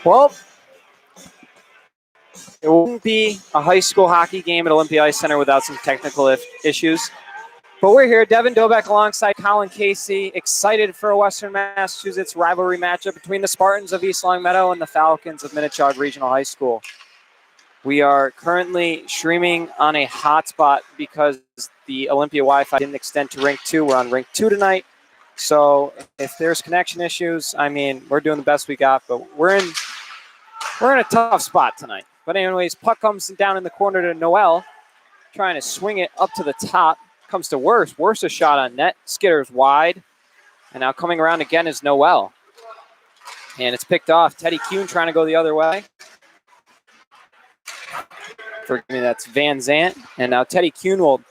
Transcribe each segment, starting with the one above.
Well, it wouldn't be a high school hockey game at Olympia Ice Center without some technical issues. But we're here, Devin Dobeck alongside Colin Casey, excited for a Western Massachusetts rivalry matchup between the Spartans of East Longmeadow and the Falcons of Minnechaug Regional High School. We are currently streaming on a hotspot because the Olympia Wi-Fi didn't extend to Rink 2. We're on Rink 2 tonight. So if there's connection issues, I mean, we're doing the best we got, but we're in a tough spot tonight. But anyways, puck comes down in the corner to Noel, trying to swing it up to the top. Comes to Worst. Worst a shot on net. Skitters wide. And now coming around again is Noel. And it's picked off. Teddy Kuhn trying to go the other way. Forgive me, that's Van Zant. And now Teddy Kuhn will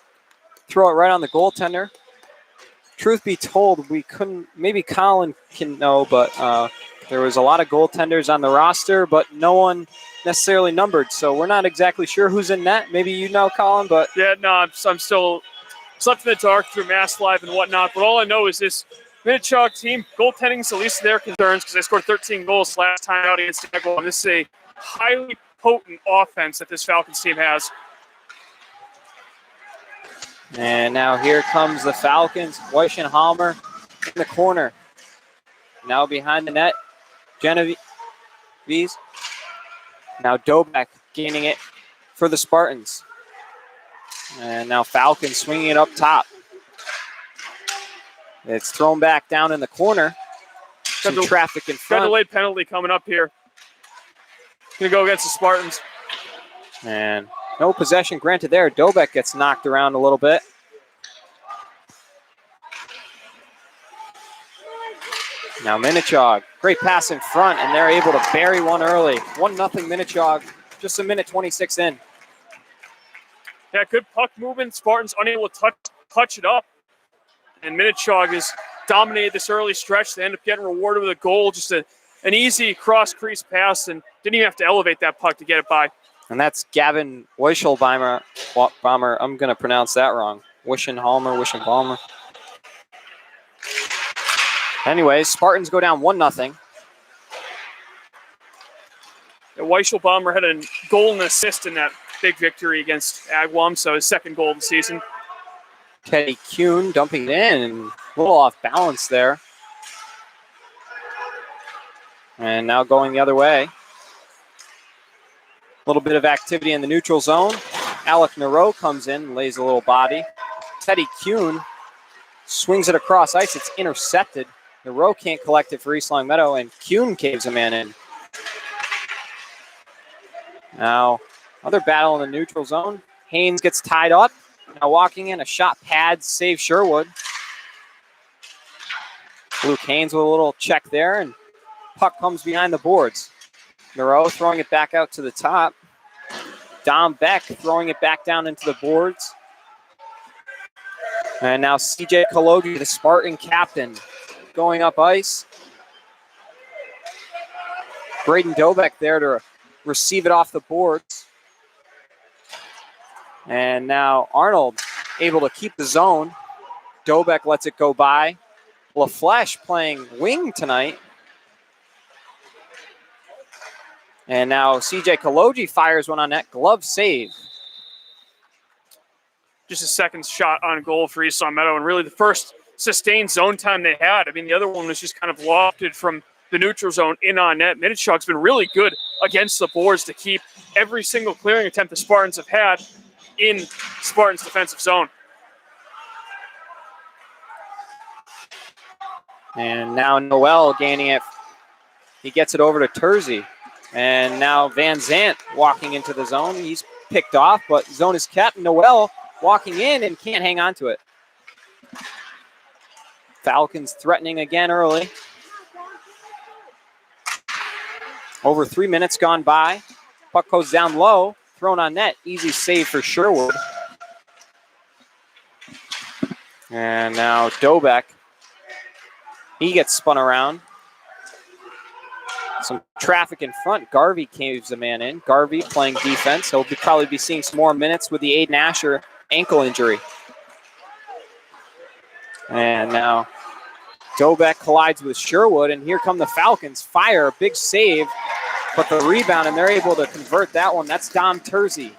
throw it right on the goaltender. Truth be told, we couldn't, maybe Colin can know, but there was a lot of goaltenders on the roster, but no one necessarily numbered. So we're not exactly sure who's in net. Maybe you know, Colin, but... Yeah, no, I'm still left in the dark through Mass Live and whatnot, but all I know is this Minnechaug team, goaltending's the least of their concerns because they scored 13 goals last time out against Agawam. And this is a highly potent offense that this Falcons team has. And now here comes the Falcons. Weichenhalmer in the corner. Now behind the net, Genevieve. Now Dobeck gaining it for the Spartans. And now Falcons swinging it up top. It's thrown back down in the corner. Some traffic in front. Got a delayed penalty coming up here. Going to go against the Spartans. And no possession granted there. Dobeck gets knocked around a little bit. Now Minnechaug, great pass in front, and they're able to bury one early. 1-0 Minnechaug, just a minute 26 in. Yeah, good puck movement. Spartans unable to touch it up. And Minnechaug has dominated this early stretch. They end up getting rewarded with a goal, just an easy cross-crease pass, and didn't even have to elevate that puck to get it by. And that's Gavin Weichenhalmer. I'm going to pronounce that wrong. Weichenhalmer. Anyways, Spartans go down 1-0. Weichenhalmer had a goal and assist in that big victory against Agawam, so his second goal of the season. Teddy Kuhn dumping it in, and a little off balance there. And now going the other way. A little bit of activity in the neutral zone. Alec Nero comes in, lays a little body. Teddy Kuhn swings it across ice. It's intercepted. Nero can't collect it for East Longmeadow, and Kuhn caves a man in. Now, another battle in the neutral zone. Haynes gets tied up. Now walking in, a shot pad, save Sherwood. Luke Haynes with a little check there, and puck comes behind the boards. Nero throwing it back out to the top. Dom Beck throwing it back down into the boards. And now CJ Kalogi, the Spartan captain, going up ice. Braden Dobeck there to receive it off the boards. And now Arnold able to keep the zone. Dobeck lets it go by. LaFleche playing wing tonight. And now CJ Kalogi fires one on net. Glove save. Just a second shot on goal for East Longmeadow, and really the first sustained zone time they had. I mean, the other one was just kind of lofted from the neutral zone in on net. Minnechaug's been really good against the boards to keep every single clearing attempt the Spartans have had in Spartans' defensive zone. And now Noel gaining it. He gets it over to Terzi. And now Van Zant walking into the zone. He's picked off, but zone is kept. Noel walking in and can't hang on to it. Falcons threatening again early. Over 3 minutes gone by. Puck goes down low. Thrown on net. Easy save for Sherwood. And now Dobeck. He gets spun around. Some traffic in front. Garvey caves a man in. Garvey playing defense. He'll probably be seeing some more minutes with the Aiden Asher ankle injury. And now Dobeck collides with Sherwood, and here come the Falcons. Fire, big save but the rebound, and they're able to convert that one. That's Dom Terzi.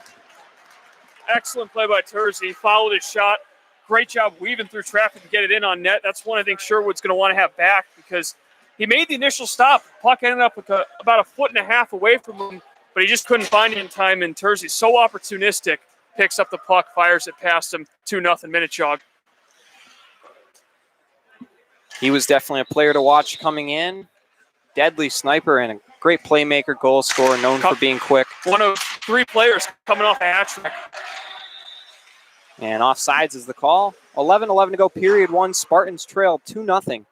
Excellent play by Terzi. Followed his shot. Great job weaving through traffic to get it in on net. That's one I think Sherwood's going to want to have back because he made the initial stop. Puck ended up with about a foot and a half away from him, but he just couldn't find it in time. And Terzi's so opportunistic. Picks up the puck, fires it past him. 2-0 Minnechaug. He was definitely a player to watch coming in. Deadly sniper and a great playmaker, goal scorer, known for being quick. One of 3 players coming off a hat trick. And offsides is the call. 11-11 to go, period 1. Spartans trail 2-0.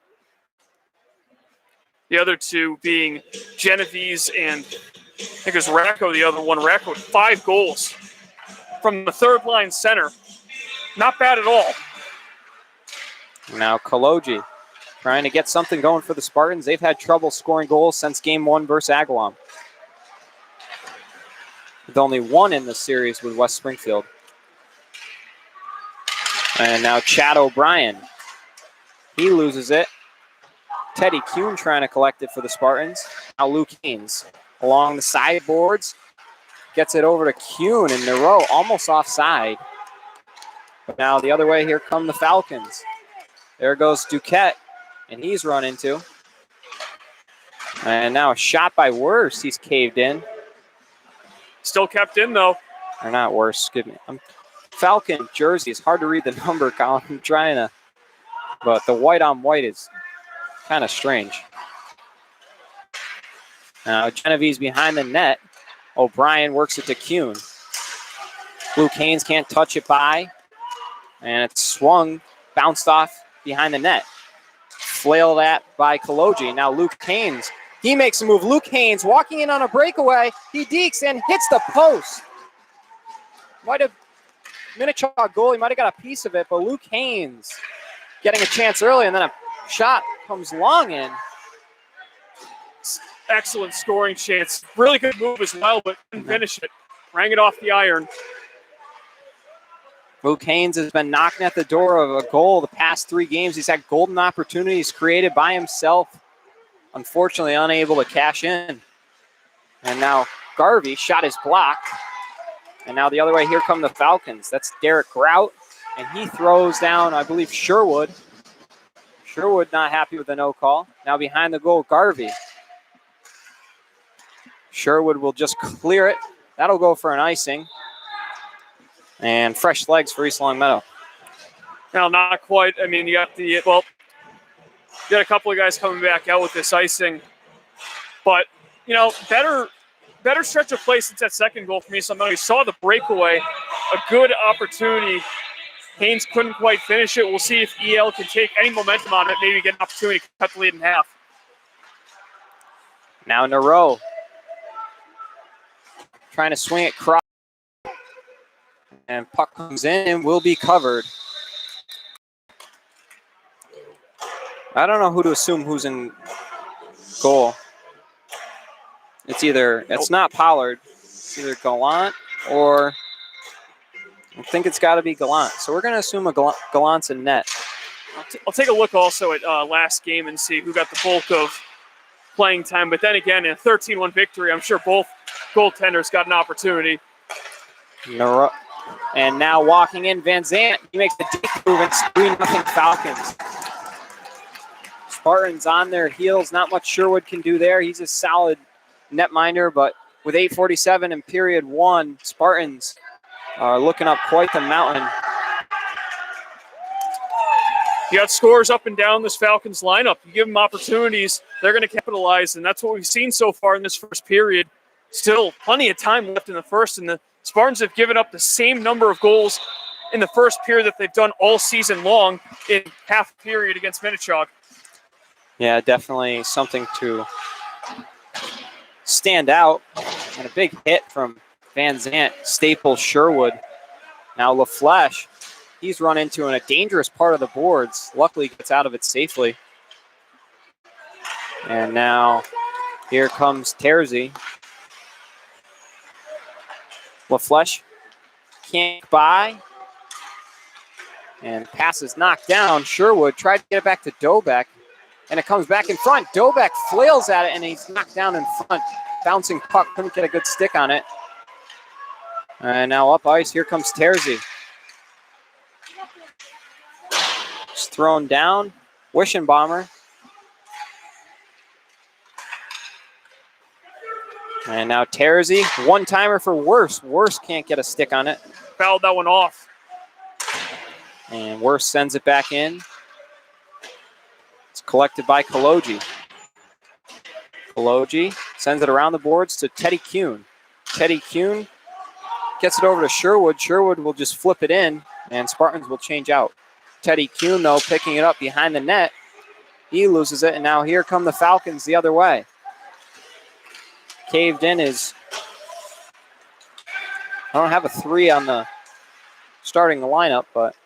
The other 2 being Genovese and I think it was Racco, the other one. Racco with 5 goals from the third line center. Not bad at all. Now Kaloji trying to get something going for the Spartans. They've had trouble scoring goals since game 1 versus Agawam, with only 1 in the series with West Springfield. And now Chad O'Brien. He loses it. Teddy Kuhn trying to collect it for the Spartans. Now Luke Haynes along the sideboards. Gets it over to Kuhn in the row, almost offside. But now the other way, here come the Falcons. There goes Duquette, and he's run into. And now a shot by Worst. He's caved in. Still kept in, though. Or not Worst, excuse me. Falcon jersey. It's hard to read the number, Colin. I'm trying to. But the white on white is kind of strange. Now Genovese behind the net. O'Brien works it to Kuhn. Luke Haynes can't touch it by. And it's swung, bounced off behind the net. Flail that by Kaloji. Now Luke Haynes, he makes a move. Luke Haynes walking in on a breakaway. He dekes and hits the post. Might have, Minnechaug goalie might have got a piece of it, but Luke Haynes getting a chance early, and then a shot comes long in. Excellent scoring chance. Really good move as well, but couldn't finish it. Rang it off the iron. Luke Haynes has been knocking at the door of a goal the past 3 games. He's had golden opportunities created by himself. Unfortunately, unable to cash in. And now Garvey shot is blocked. And now the other way, here come the Falcons. That's Derek Grout. And he throws down, I believe, Sherwood. Sherwood not happy with the no call. Now behind the goal, Garvey. Sherwood will just clear it. That'll go for an icing. And fresh legs for East Long Meadow. Now, not quite. I mean, you got a couple of guys coming back out with this icing. But, you know, better stretch of play since that second goal for me. So you saw the breakaway, a good opportunity. Haynes couldn't quite finish it. We'll see if EL can take any momentum on it, maybe get an opportunity to cut the lead in half. Now Nero trying to swing it cross. And puck comes in and will be covered. I don't know who to assume who's in goal. It's not Pollard. It's either Gallant or I think it's got to be Gallant. So we're going to assume Gallant's in net. I'll take a look also at last game and see who got the bulk of playing time. But then again, in a 13-1 victory, I'm sure both goaltenders got an opportunity. And now walking in, Van Zant. He makes the deep move. It's 3-0 Falcons. Spartans on their heels. Not much Sherwood can do there. He's a solid netminder, but with 8:47 in period 1, Spartans are looking up quite the mountain. You got scores up and down this Falcons lineup. You give them opportunities, they're going to capitalize, and that's what we've seen so far in this first period. Still plenty of time left in the first, and the Spartans have given up the same number of goals in the first period that they've done all season long in half period against Minnechaug. Yeah, definitely something to stand out. And a big hit from Van Zant, Staples, Sherwood. Now LaFleche, he's run into in a dangerous part of the boards. Luckily gets out of it safely. And now here comes Terzi. LaFleche can't by. And pass is knocked down. Sherwood tried to get it back to Dobeck. And it comes back in front. Dobeck flails at it, and he's knocked down in front. bouncing puck. Couldn't get a good stick on it. And now up ice, here comes Terzi. Just thrown down. Wischenbomber. And now Terzi, one-timer for Worse. Worse can't get a stick on it. Fouled that one off. And Worse sends it back in. It's collected by Koloji. Koloji sends it around the boards to Teddy Kuhn. Teddy Kuhn gets it over to Sherwood. Sherwood will just flip it in, and Spartans will change out. Teddy Kuhn, though, picking it up behind the net. He loses it, and now here come the Falcons the other way. Caved in is, I don't have a 3 on the starting lineup, but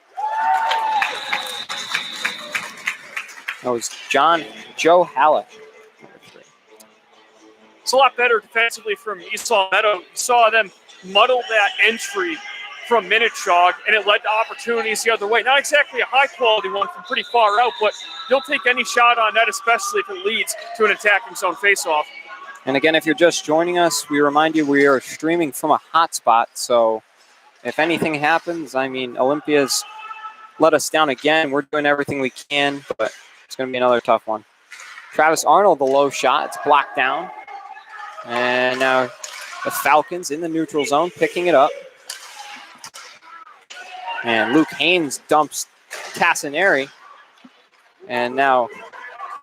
that was Joe Halleck. It's a lot better defensively from East Long Meadow. You saw them muddle that entry from Minnechaug, and it led to opportunities the other way. Not exactly a high-quality one from pretty far out, but you'll take any shot on that, especially if it leads to an attacking zone faceoff. And again, if you're just joining us, we remind you we are streaming from a hotspot, so if anything happens, I mean, Olympia's let us down again. We're doing everything we can, but it's going to be another tough one. Travis Arnold, the low shot. It's blocked down. And now the Falcons in the neutral zone, picking it up. And Luke Haynes dumps Casaneri. And now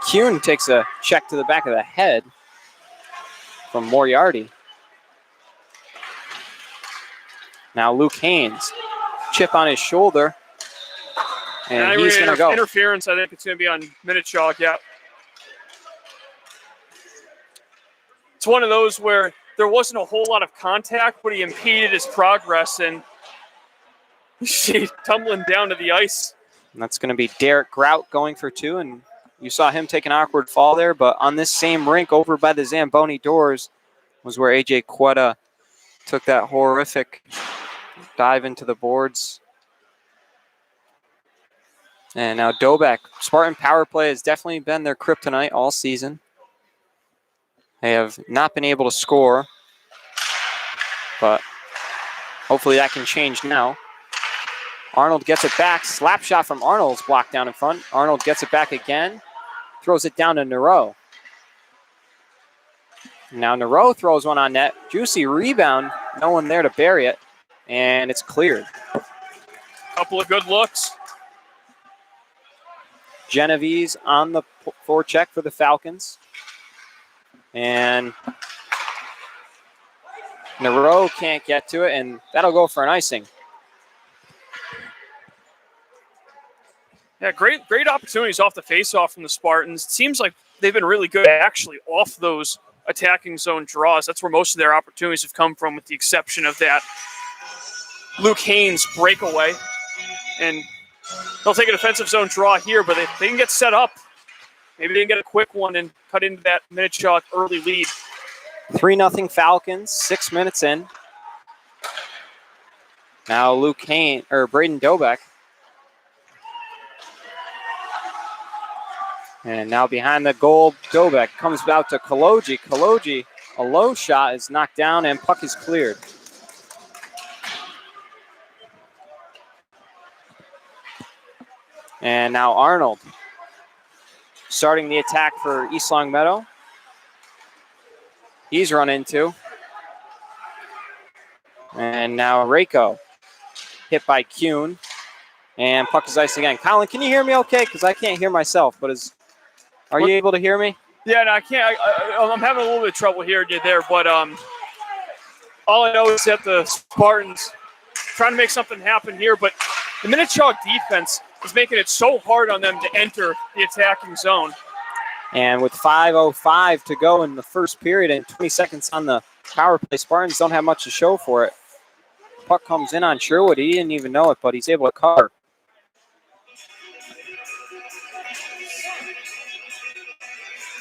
Kuhn takes a check to the back of the head from Moriarty. Now Luke Haynes, chip on his shoulder. And he's going to go. Interference, I think it's going to be on Minnechaug, yeah. It's one of those where there wasn't a whole lot of contact, but he impeded his progress, and he's tumbling down to the ice. And that's going to be Derek Grout going for 2, and you saw him take an awkward fall there, but on this same rink over by the Zamboni doors was where A.J. Quetta took that horrific dive into the boards. And now Dobek. Spartan power play has definitely been their kryptonite all season. They have not been able to score, but hopefully that can change now. Arnold gets it back. Slap shot from Arnold is blocked down in front. Arnold gets it back again. Throws it down to Nero. Now Nero throws one on net. Juicy rebound. No one there to bury it. And it's cleared. Couple of good looks. Genovese on the forecheck for the Falcons. And Nero can't get to it, and that'll go for an icing. Yeah, great opportunities off the faceoff from the Spartans. It seems like they've been really good actually off those attacking zone draws. That's where most of their opportunities have come from, with the exception of that Luke Haynes breakaway. And they'll take a defensive zone draw here, but they can get set up. Maybe they can get a quick one and cut into that Minnechaug early lead. 3-0 Falcons, 6 minutes in. Now Braden Dobek. And now behind the goal, Dobek comes out to Koloji. Koloji, a low shot is knocked down and puck is cleared. And now Arnold starting the attack for East Long Meadow. He's run into. And now Reiko hit by Kuhn. And puck is iced again. Colin, can you hear me okay? Because I can't hear myself. But are you able to hear me? Yeah, no, I can't. I'm having a little bit of trouble hearing you there. But all I know is that the Spartans trying to make something happen here. But the Minnechaug defense is making it so hard on them to enter the attacking zone. And with 5:05 to go in the first period and 20 seconds on the power play, Spartans don't have much to show for it. Puck comes in on Sherwood. He didn't even know it, but he's able to cover.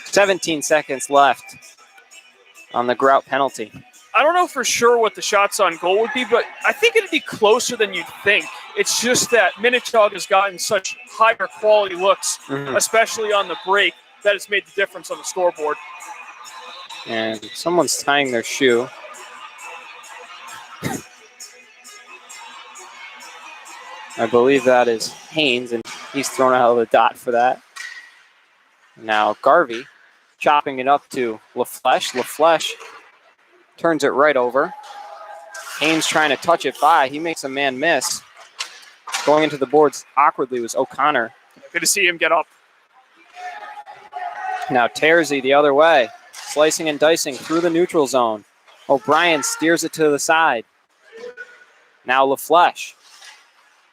"17 seconds left on the Grout penalty. I don't know for sure what the shots on goal would be, but I think it'd be closer than you'd think. It's just that Minnechaug has gotten such higher quality looks, especially on the break, that it's made the difference on the scoreboard. And someone's tying their shoe. I believe that is Haynes, and he's thrown out of the dot for that. Now Garvey chopping it up to LaFleche. LaFleche turns it right over. Haynes trying to touch it by. He makes a man miss. Going into the boards awkwardly was O'Connor. Good to see him get up. Now Terzi the other way. Slicing and dicing through the neutral zone. O'Brien steers it to the side. Now LaFleche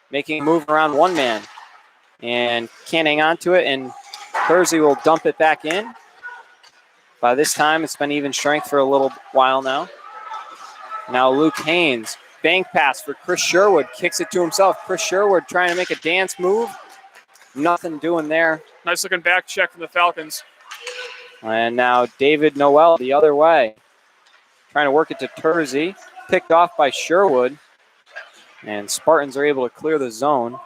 making a move around one man. And can't hang on to it, and Terzi will dump it back in. By this time, it's been even strength for a little while now. Now Luke Haynes, bank pass for Chris Sherwood, kicks it to himself. Chris Sherwood trying to make a dance move. Nothing doing there. Nice looking back check from the Falcons. And now David Noel the other way. Trying to work it to Terzi. Picked off by Sherwood. And Spartans are able to clear the zone.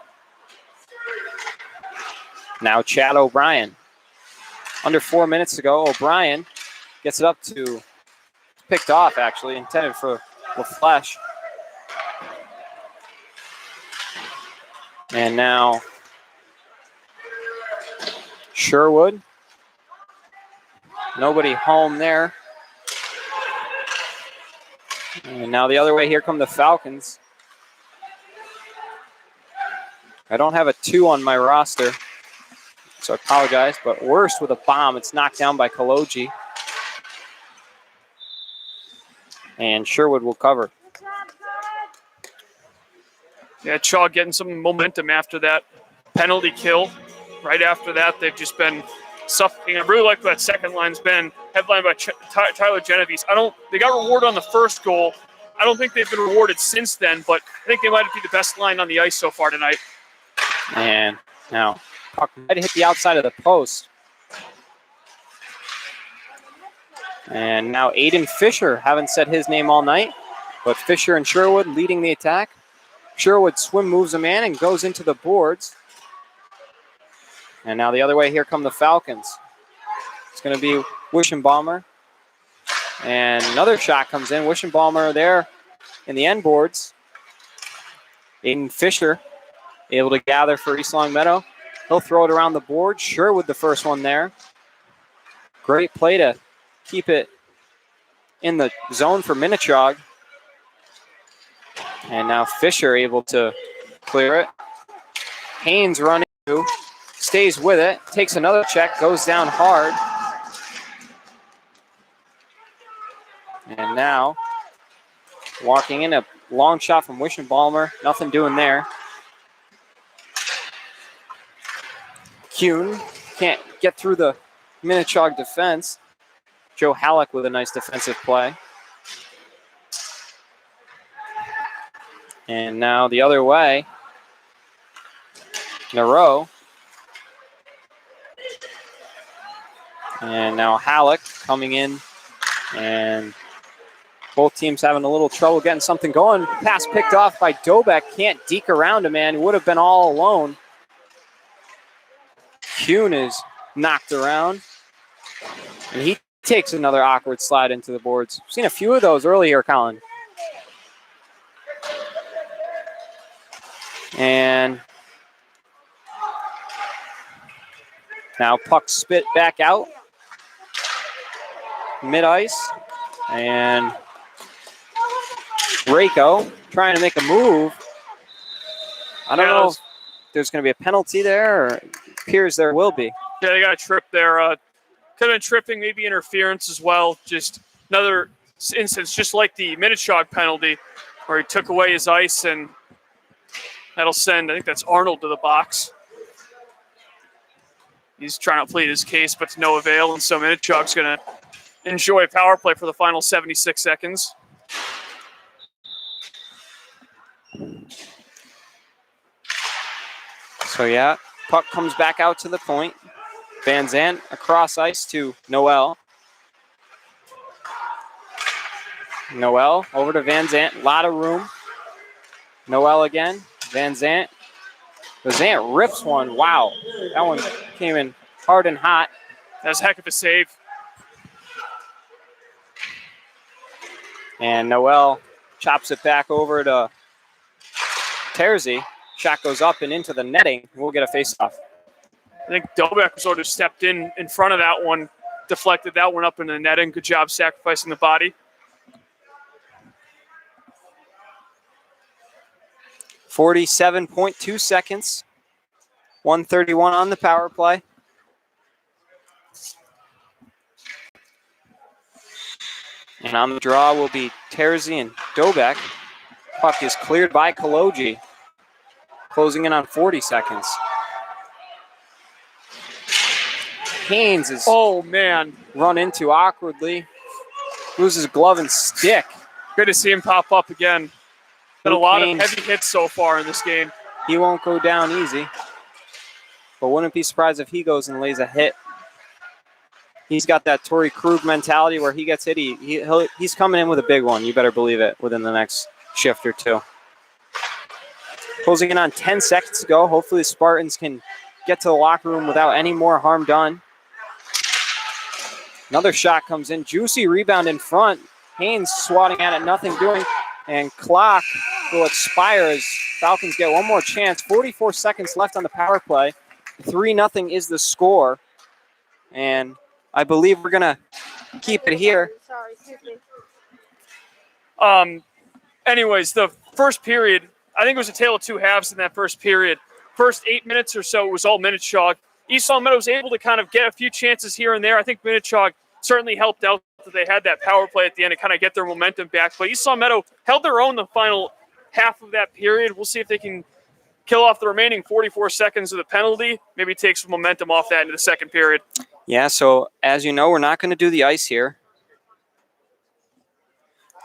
Now Chad O'Brien. Under 4 minutes to go, O'Brien gets it up to, picked off actually, intended for LaFleche. And now Sherwood. Nobody home there. And now the other way, here come the Falcons. I don't have a 2 on my roster, so I apologize, but Worst with a bomb. It's knocked down by Kaloji. And Sherwood will cover. Yeah, Chaug getting some momentum after that penalty kill. Right after that, they've just been suffocating. I really like what that second line's been, headlined by Tyler Genovese. They got rewarded on the first goal. I don't think they've been rewarded since then, but I think they might be the best line on the ice so far tonight. And now puck might hit the outside of the post. And now Aiden Fisher, haven't said his name all night, but Fisher and Sherwood leading the attack. Sherwood swim moves a man and goes into the boards. And now the other way, here come the Falcons. It's going to be Wischenbaumer. And another shot comes in. Wischenbaumer there in the end boards. Aiden Fisher able to gather for East Long Meadow. He'll throw it around the board. Sherwood the first one there. Great play to keep it in the zone for Minnechaug. And now Fisher able to clear it. Haynes running through, stays with it, takes another check, goes down hard. And now walking in, a long shot from Wischenbaumer. Nothing doing there. Kuhn can't get through the Minnechaug defense. Joe Halleck with a nice defensive play. And now the other way, Nero. And now Halleck coming in, and both teams having a little trouble getting something going. Pass picked off by Dobek. Can't deke around a man. Would have been all alone. Kuhn is knocked around, and he takes another awkward slide into the boards. Seen a few of those earlier, Colin. And now puck spit back out. Mid-ice. And Rako trying to make a move. I don't know if there's going to be a penalty there, or it appears there will be. Yeah, they got a trip there. Could have been tripping, maybe interference as well. Just another instance, just like the Minnechaug penalty, where he took away his ice, and that'll send, I think that's Arnold, to the box. He's trying to plead his case, but to no avail, and so Minnechaug's going to enjoy a power play for the final 76 seconds. So, yeah, puck comes back out to the point. Van Zandt across ice to Noel. Noel over to Van Zandt. A lot of room. Noel again. Van Zandt. Van Zandt rips one. Wow. That one came in hard and hot. That was a heck of a save. And Noel chops it back over to Terzi. Shot goes up and into the netting. We'll get a face-off. I think Dobek sort of stepped in front of that one, deflected that one up into the netting. Good job sacrificing the body. 47.2 seconds. 131 on the power play. And on the draw will be Terzi and Dobek. Puck is cleared by Kaloji. Closing in on 40 seconds. Haynes is run into awkwardly. Loses glove and stick. Good to see him pop up again. Been a lot of heavy hits so far in this game. He won't go down easy. But wouldn't be surprised if he goes and lays a hit. He's got that Torrey Krug mentality where he gets hit. He's coming in with a big one. You better believe it within the next shift or two. Closing in on 10 seconds to go. Hopefully the Spartans can get to the locker room without any more harm done. Another shot comes in. Juicy rebound in front. Haynes swatting at it, nothing doing. And clock will expire as Falcons get one more chance. 44 seconds left on the power play. 3-0 is the score. And I believe we're going to keep it here. Sorry, excuse me. Anyways, the first period, I think it was a tale of two halves in that first period. First 8 minutes or so, it was all Minnechaug. East Long Meadow was able to kind of get a few chances here and there. I think Minnechaug certainly helped out that they had that power play at the end to kind of get their momentum back. But East Long Meadow held their own the final half of that period. We'll see if they can kill off the remaining 44 seconds of the penalty, maybe take some momentum off that into the second period. Yeah, so as you know, we're not going to do the ice here.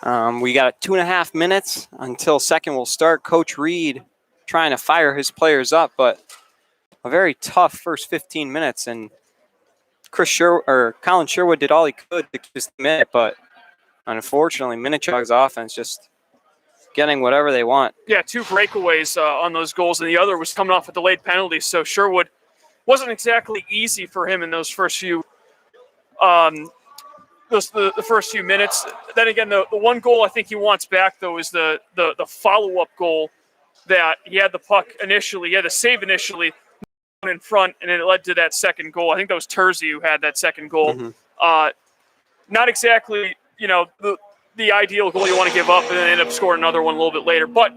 We got 2.5 minutes until second will start. Coach Reed trying to fire his players up, but a very tough first 15 minutes. And Colin Sherwood did all he could to keep us in it, but unfortunately, Minnechaug's offense just getting whatever they want. Yeah, 2 breakaways on those goals, and the other was coming off a delayed penalty. So Sherwood wasn't exactly easy for him in those first few the first few minutes. Then again, the one goal I think he wants back, though, is the follow-up goal that he had the puck initially. He had the save initially in front, and then it led to that second goal. I think that was Terzi who had that second goal. Mm-hmm. Not exactly, the ideal goal you want to give up and then end up scoring another one a little bit later. But,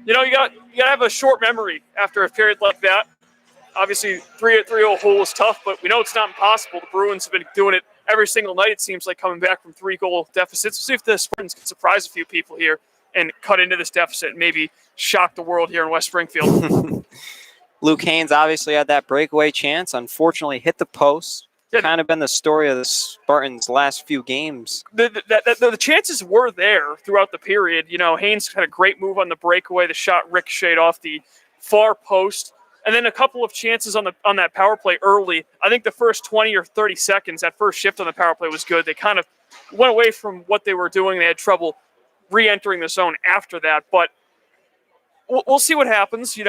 you got to have a short memory after a period like that. Obviously, 3-0 hole is tough, but we know it's not impossible. The Bruins have been doing it every single night, it seems like, coming back from 3-goal deficits. We'll see if the Spartans can surprise a few people here and cut into this deficit and maybe shock the world here in West Springfield. Luke Haynes obviously had that breakaway chance. Unfortunately, hit the post. Yeah. Kind of been the story of the Spartans' last few games. The chances were there throughout the period. Haynes had a great move on the breakaway. The shot ricocheted off the far post. And then a couple of chances on that power play early. I think the first 20 or 30 seconds, that first shift on the power play was good. They kind of went away from what they were doing. They had trouble re-entering the zone after that. But we'll see what happens.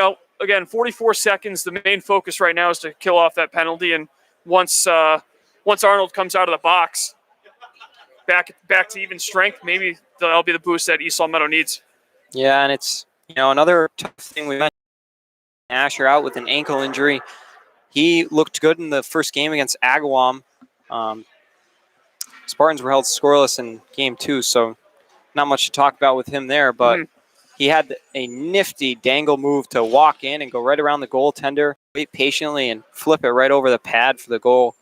Again, 44 seconds. The main focus right now is to kill off that penalty. And once Arnold comes out of the box, back to even strength, maybe that'll be the boost that East Long Meadow needs. Yeah, and it's another tough thing we mentioned. Asher out with an ankle injury. He looked good in the first game against Agawam. Spartans were held scoreless in game 2, so not much to talk about with him there, but he had a nifty dangle move to walk in and go right around the goaltender, wait patiently, and flip it right over the pad for the goal.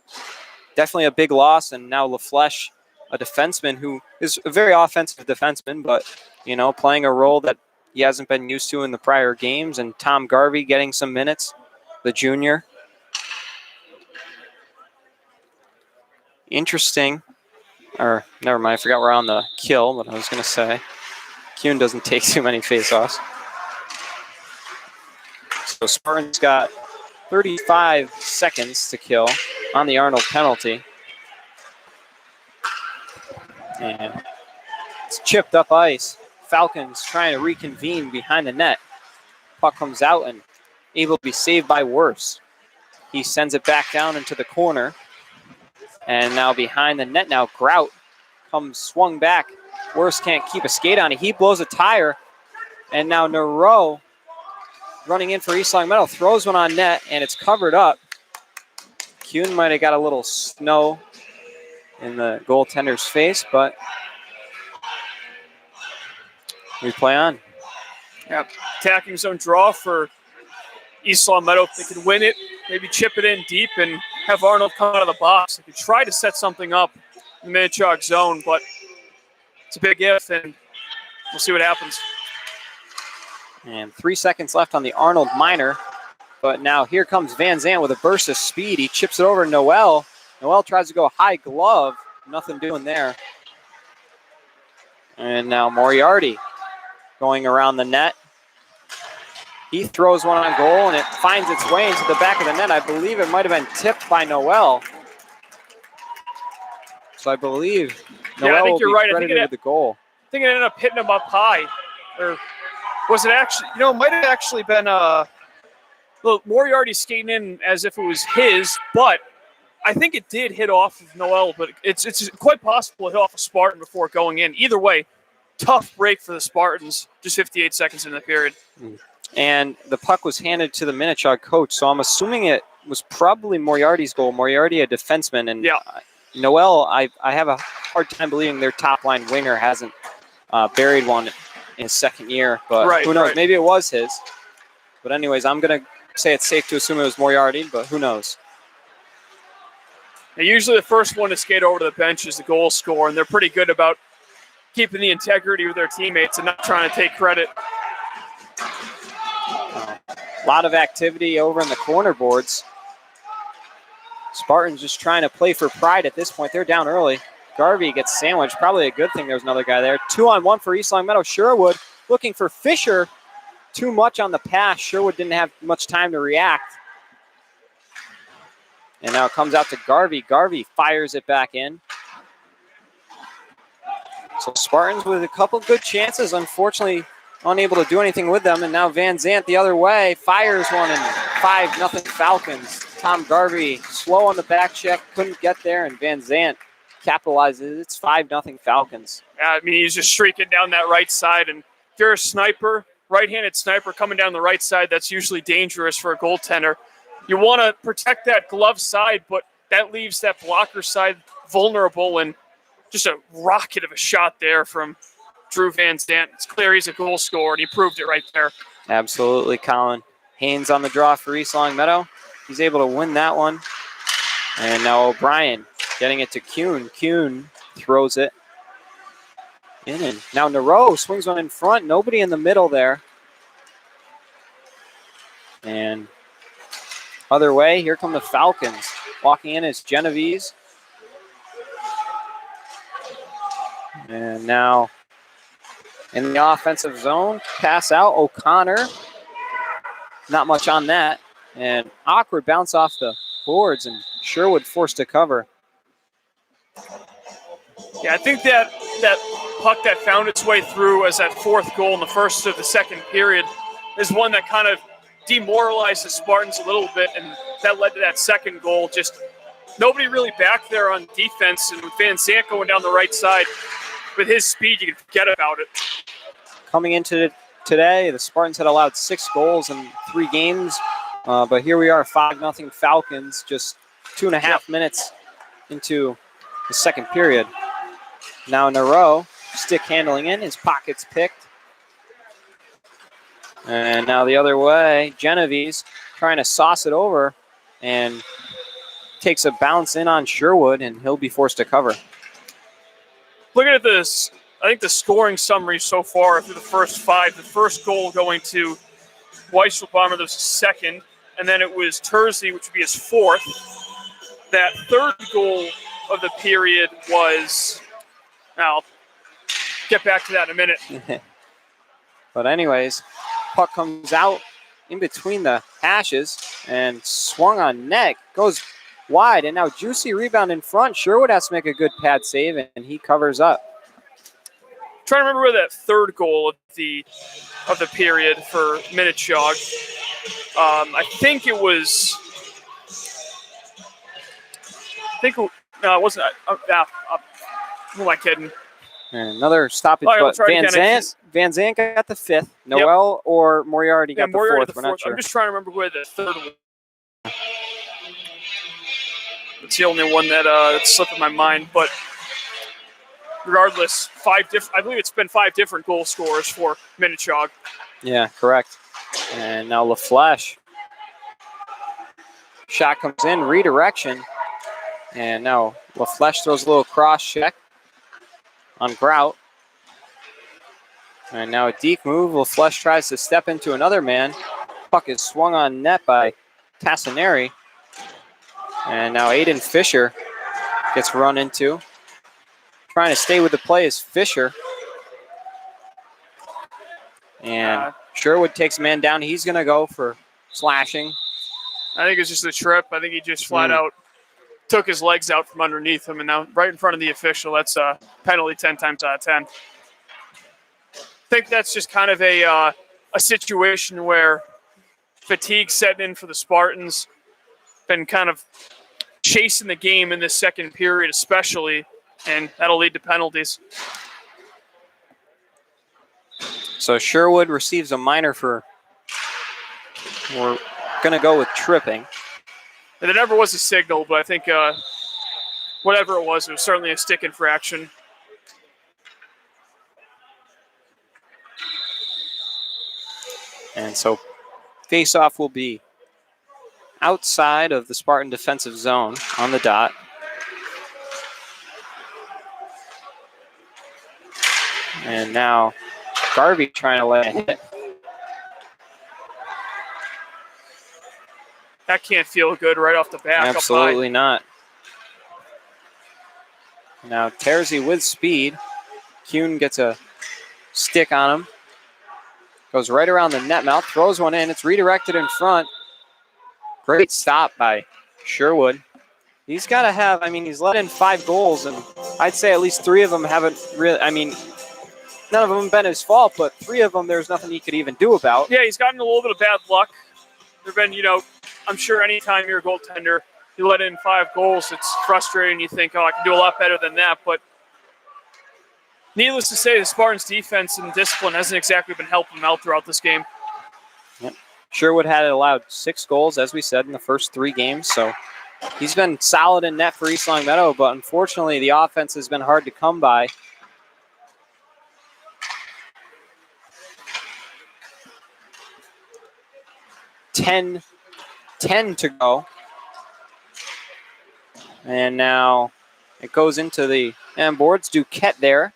Definitely a big loss, and now LaFleche, a defenseman who is a very offensive defenseman, but, playing a role that he hasn't been used to in the prior games, and Tom Garvey getting some minutes, the junior. Interesting. Or, never mind, I forgot we're on the kill, but I was going to say. Kuhn doesn't take too many face-offs. So Spartans got 35 seconds to kill on the Arnold penalty. And it's chipped up ice. Falcons trying to reconvene behind the net. Puck comes out and able to be saved by Worse. He sends it back down into the corner. And now behind the net now, Grout comes swung back Worst can't keep a skate on it. He blows a tire. And now Nero running in for East Long Meadow, throws one on net, and it's covered up. Kuhn might have got a little snow in the goaltender's face, but we play on. Yep. Attacking zone draw for East Long Meadow. If they can win it, maybe chip it in deep and have Arnold come out of the box. They could try to set something up in the Minnechaug zone, but it's a big if, and we'll see what happens. And 3 seconds left on the Arnold minor. But now here comes Van Zandt with a burst of speed. He chips it over to Noel. Noel tries to go high glove. Nothing doing there. And now Moriarty going around the net. He throws one on goal, and it finds its way into the back of the net. I believe it might have been tipped by Noel. So I believe Noel I think will you're be right. credited with the goal. I think it ended up hitting him up high. Or was it actually, it might have actually been Moriarty skating in as if it was his, but I think it did hit off of Noel, but it's quite possible it hit off a Spartan before going in. Either way, tough break for the Spartans, just 58 seconds in the period. And the puck was handed to the Minnechaug coach, so I'm assuming it was probably Moriarty's goal. Moriarty, a defenseman, and Noel, I have a hard time believing their top-line winger hasn't buried one in his second year, but who knows? Maybe it was his. But anyways, I'm going to say it's safe to assume it was Moriarty, but who knows? Now, usually the first one to skate over to the bench is the goal scorer, and they're pretty good about keeping the integrity with their teammates and not trying to take credit. A lot of activity over in the corner boards. Spartans just trying to play for pride at this point. They're down early. Garvey gets sandwiched. Probably a good thing there's another guy there. 2-on-1 for East Long Meadow. Sherwood looking for Fisher. Too much on the pass. Sherwood didn't have much time to react. And now it comes out to Garvey. Garvey fires it back in. So Spartans with a couple good chances. Unfortunately, unable to do anything with them. And now Van Zandt the other way fires one, and 5-0 Falcons. Tom Garvey slow on the back check, couldn't get there, and Van Zandt capitalizes. It's 5-0 Falcons. I mean, he's just streaking down that right side, and if you're a sniper, right-handed sniper coming down the right side, that's usually dangerous for a goaltender. You want to protect that glove side, but that leaves that blocker side vulnerable, and just a rocket of a shot there from Drew Van Zandt. It's clear he's a goal scorer, and he proved it right there. Absolutely, Colin. Haynes on the draw for East Long Meadow. He's able to win that one. And now O'Brien getting it to Kuhn. Kuhn throws it in. And now Nero swings one in front. Nobody in the middle there. And other way, here come the Falcons. Walking in is Genovese. And now in the offensive zone, pass out, O'Connor. Not much on that. And awkward bounce off the boards, and Sherwood forced to cover. Yeah, I think that puck that found its way through as that fourth goal in the first of the second period is one that kind of demoralized the Spartans a little bit, and that led to that second goal. Just nobody really back there on defense, and with Van Zandt going down the right side, with his speed, you can forget about it. Coming into today, the Spartans had allowed 6 goals in 3 games, but here we are, 5-0 Falcons, just 2.5 minutes into the second period. Now Nero, stick handling in, his pockets picked. And now the other way, Genovese trying to sauce it over and takes a bounce in on Sherwood, and he'll be forced to cover. Looking at this, I think the scoring summary so far through the first 5, the first goal going to Weisselbaumer, that was his second, and then it was Tersey, which would be his 4th. That third goal of the period was, I'll get back to that in a minute. But anyways, puck comes out in between the hashes and swung on net, goes wide, and now juicy rebound in front. Sherwood has to make a good pad save, and he covers up. Trying to remember where that third goal of the period for Minnechaug. I think it was. No, it wasn't. Who am I kidding? And another stoppage, All right, we'll but try it again. Van Zandt got the 5th. Noel or Moriarty got the 4th. We're not sure. I'm just trying to remember where the 3rd was. It's the only one that's slipping my mind. But regardless, I believe it's been 5 different goal scorers for Minnechaug. Yeah, correct. And now LaFleche. Shot comes in, redirection. And now LaFleche throws a little cross check on Grout. And now a deep move. LaFleche tries to step into another man. Puck is swung on net by Tassinari. And now Aiden Fisher gets run into. Trying to stay with the play is Fisher. And Sherwood takes a man down. He's going to go for slashing. I think it's just a trip. I think he just flat out took his legs out from underneath him, and now right in front of the official, that's a penalty 10 times out of 10. I think that's just kind of a situation where fatigue setting in for the Spartans, been kind of chasing the game in this second period especially, and that'll lead to penalties. So Sherwood receives a minor for, we're going to go with tripping. And there never was a signal, but I think whatever it was certainly a stick infraction. And so face-off will be outside of the Spartan defensive zone on the dot. And now Garvey trying to lay a hit. That can't feel good right off the bat. Absolutely not. Now Terzi with speed. Kuhn gets a stick on him. Goes right around the net mouth, throws one in. It's redirected in front. Great stop by Sherwood. He's got to have, he's let in 5 goals, and I'd say at least 3 of them haven't really, none of them have been his fault, but 3 of them there's nothing he could even do about. Yeah, he's gotten a little bit of bad luck. There have been, I'm sure anytime you're a goaltender, you let in 5 goals, it's frustrating. You think, I can do a lot better than that. But needless to say, the Spartans' defense and discipline hasn't exactly been helping them out throughout this game. Yep. Sherwood had allowed 6 goals, as we said, in the first 3 games. So he's been solid in net for East Longmeadow, but unfortunately the offense has been hard to come by. Ten to go. And now it goes into the end boards. Duquette there.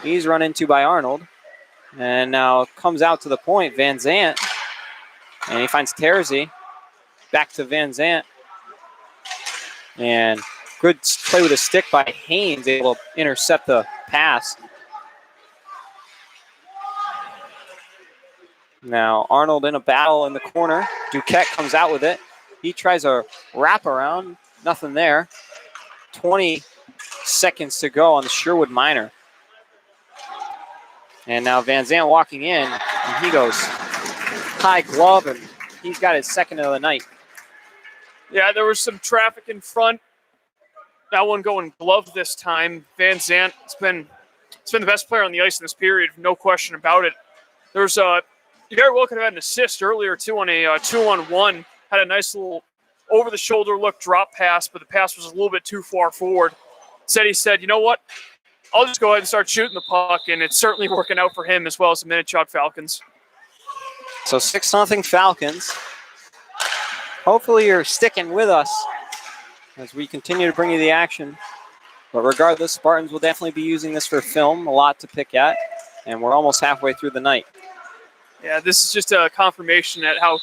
He's run into by Arnold. And now comes out to the point, Van Zandt. And he finds Terzi. Back to Van Zandt. And good play with a stick by Haynes, able to intercept the pass. Now Arnold in a battle in the corner. Duquette comes out with it. He tries a wraparound. Nothing there. 20 seconds to go on the Sherwood minor. And now Van Zandt walking in. And he goes high glove, and he's got his second of the night. Yeah, there was some traffic in front. That one going glove this time. Van Zandt, it's been the best player on the ice in this period, no question about it. There's Gary Will could have had an assist earlier, too, on a 2-on-1. Had a nice little over-the-shoulder look drop pass, but the pass was a little bit too far forward. He said, you know what? I'll just go ahead and start shooting the puck, and it's certainly working out for him as well as the Minnechaug Falcons. So 6-0 Falcons. Hopefully you're sticking with us as we continue to bring you the action. But regardless, Spartans will definitely be using this for film, a lot to pick at, and we're almost halfway through the night. Yeah, this is just a confirmation at how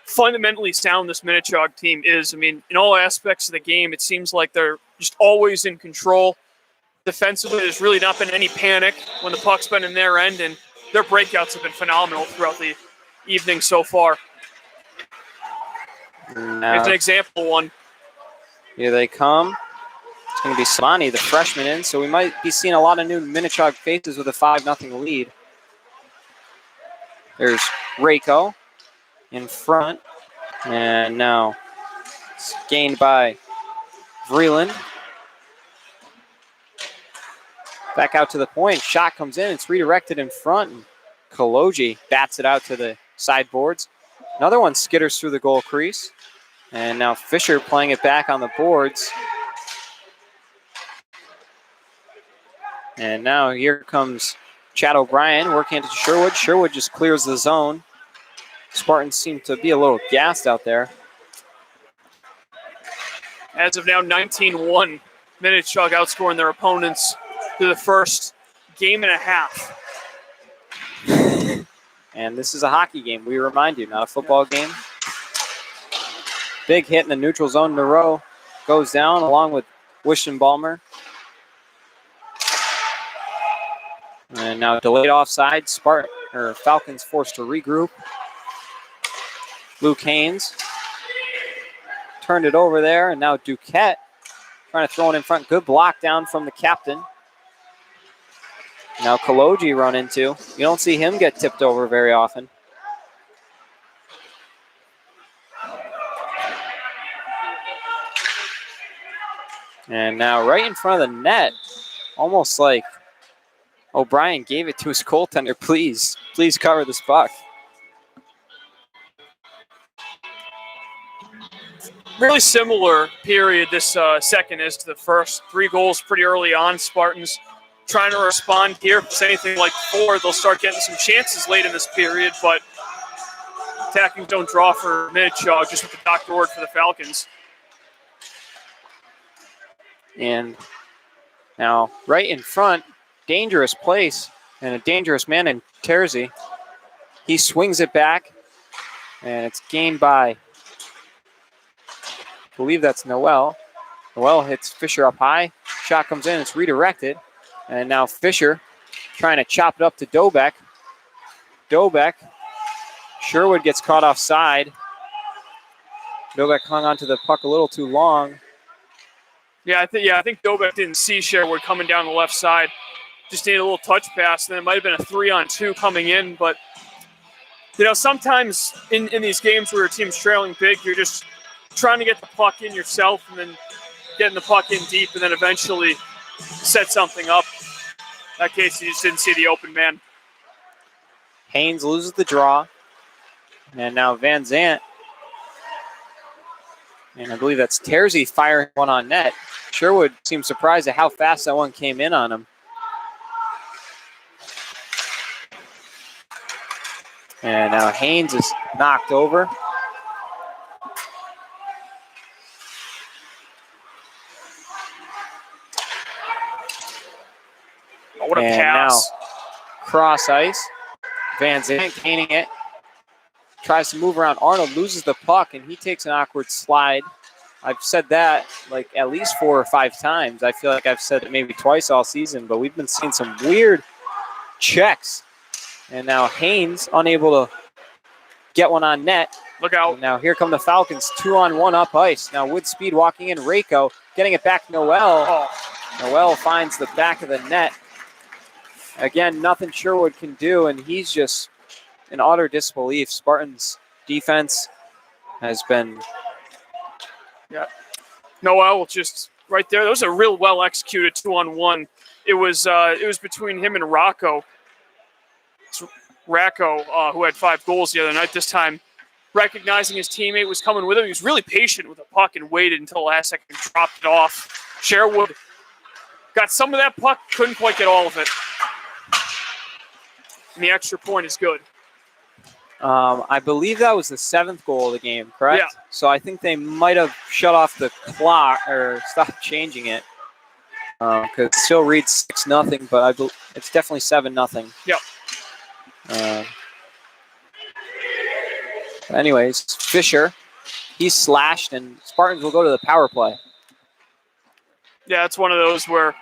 fundamentally sound this Minnechaug team is. In all aspects of the game, it seems like they're just always in control. Defensively, there's really not been any panic when the puck's been in their end, and their breakouts have been phenomenal throughout the evening so far. Here's an example one. Here they come. It's going to be Samani, the freshman, in, so we might be seeing a lot of new Minnechaug faces with a 5-0 lead. There's Rako in front, and now it's gained by Vreeland. Back out to the point. Shot comes in. It's redirected in front. And Kaloji bats it out to the sideboards. Another one skitters through the goal crease. And now Fisher playing it back on the boards. And now here comes Chad O'Brien working into Sherwood. Sherwood just clears the zone. Spartans seem to be a little gassed out there. As of now, 19-1. Minnechaug outscoring their opponents through the first game and a half. And this is a hockey game, we remind you, not a football game. Big hit in the neutral zone. Nero goes down along with Wischenbalmer. And now delayed offside. Falcons forced to regroup. Luke Haynes turned it over there, and now Duquette trying to throw it in front. Good block down from the captain. Now Kaloji run into. You don't see him get tipped over very often. And now right in front of the net, almost like O'Brien gave it to his goaltender. Please cover this puck. Really similar period this second is to the first. 3 goals pretty early on. Spartans trying to respond here. If it's anything like 4, they'll start getting some chances late in this period, but attacking don't draw for Minnechaug, just with the doctor word for the Falcons. And now right in front, dangerous place, and a dangerous man in Terzi. He swings it back, and it's gained by, I believe that's Noel. Noel hits Fisher up high. Shot comes in, it's redirected. And now Fisher trying to chop it up to Dobeck. Dobeck. Sherwood gets caught offside. Dobeck hung onto the puck a little too long. I think Dobeck didn't see Sherwood coming down the left side. Just needed a little touch pass, and then it might have been a 3-on-2 coming in. But, sometimes in these games where your team's trailing big, you're just trying to get the puck in yourself and then getting the puck in deep and then eventually set something up. In that case, you just didn't see the open man. Haynes loses the draw. And now Van Zant. And I believe that's Terzi firing one on net. Sherwood seemed surprised at how fast that one came in on him. And now Haynes is knocked over. Oh, what a and pass. Now cross ice. Van Zandt gaining it. Tries to move around. Arnold loses the puck, and he takes an awkward slide. I've said that like at least 4 or 5 times. I feel like I've said it maybe twice all season, but we've been seeing some weird checks. And now Haynes unable to get one on net. Look out. And now here come the Falcons, 2-on-1 up ice. Now with speed walking in, Rako getting it back to Noel. Oh. Noel finds the back of the net. Again, nothing Sherwood can do, and he's just in utter disbelief. Spartans' defense has been... Yeah. Noel just right there. That was a real well-executed 2-on-1. It was between him and Rocco. Racco, who had 5 goals the other night, this time recognizing his teammate was coming with him. He was really patient with the puck and waited until the last second and dropped it off. Sherwood got some of that puck, couldn't quite get all of it. And the extra point is good. I believe that was the 7th goal of the game, correct? Yeah. So I think they might have shut off the clock or stopped changing it. Because it still reads 6-0, but it's definitely 7-0. Yep. Anyways, Fisher, he's slashed, and Spartans will go to the power play. Yeah, it's one of those where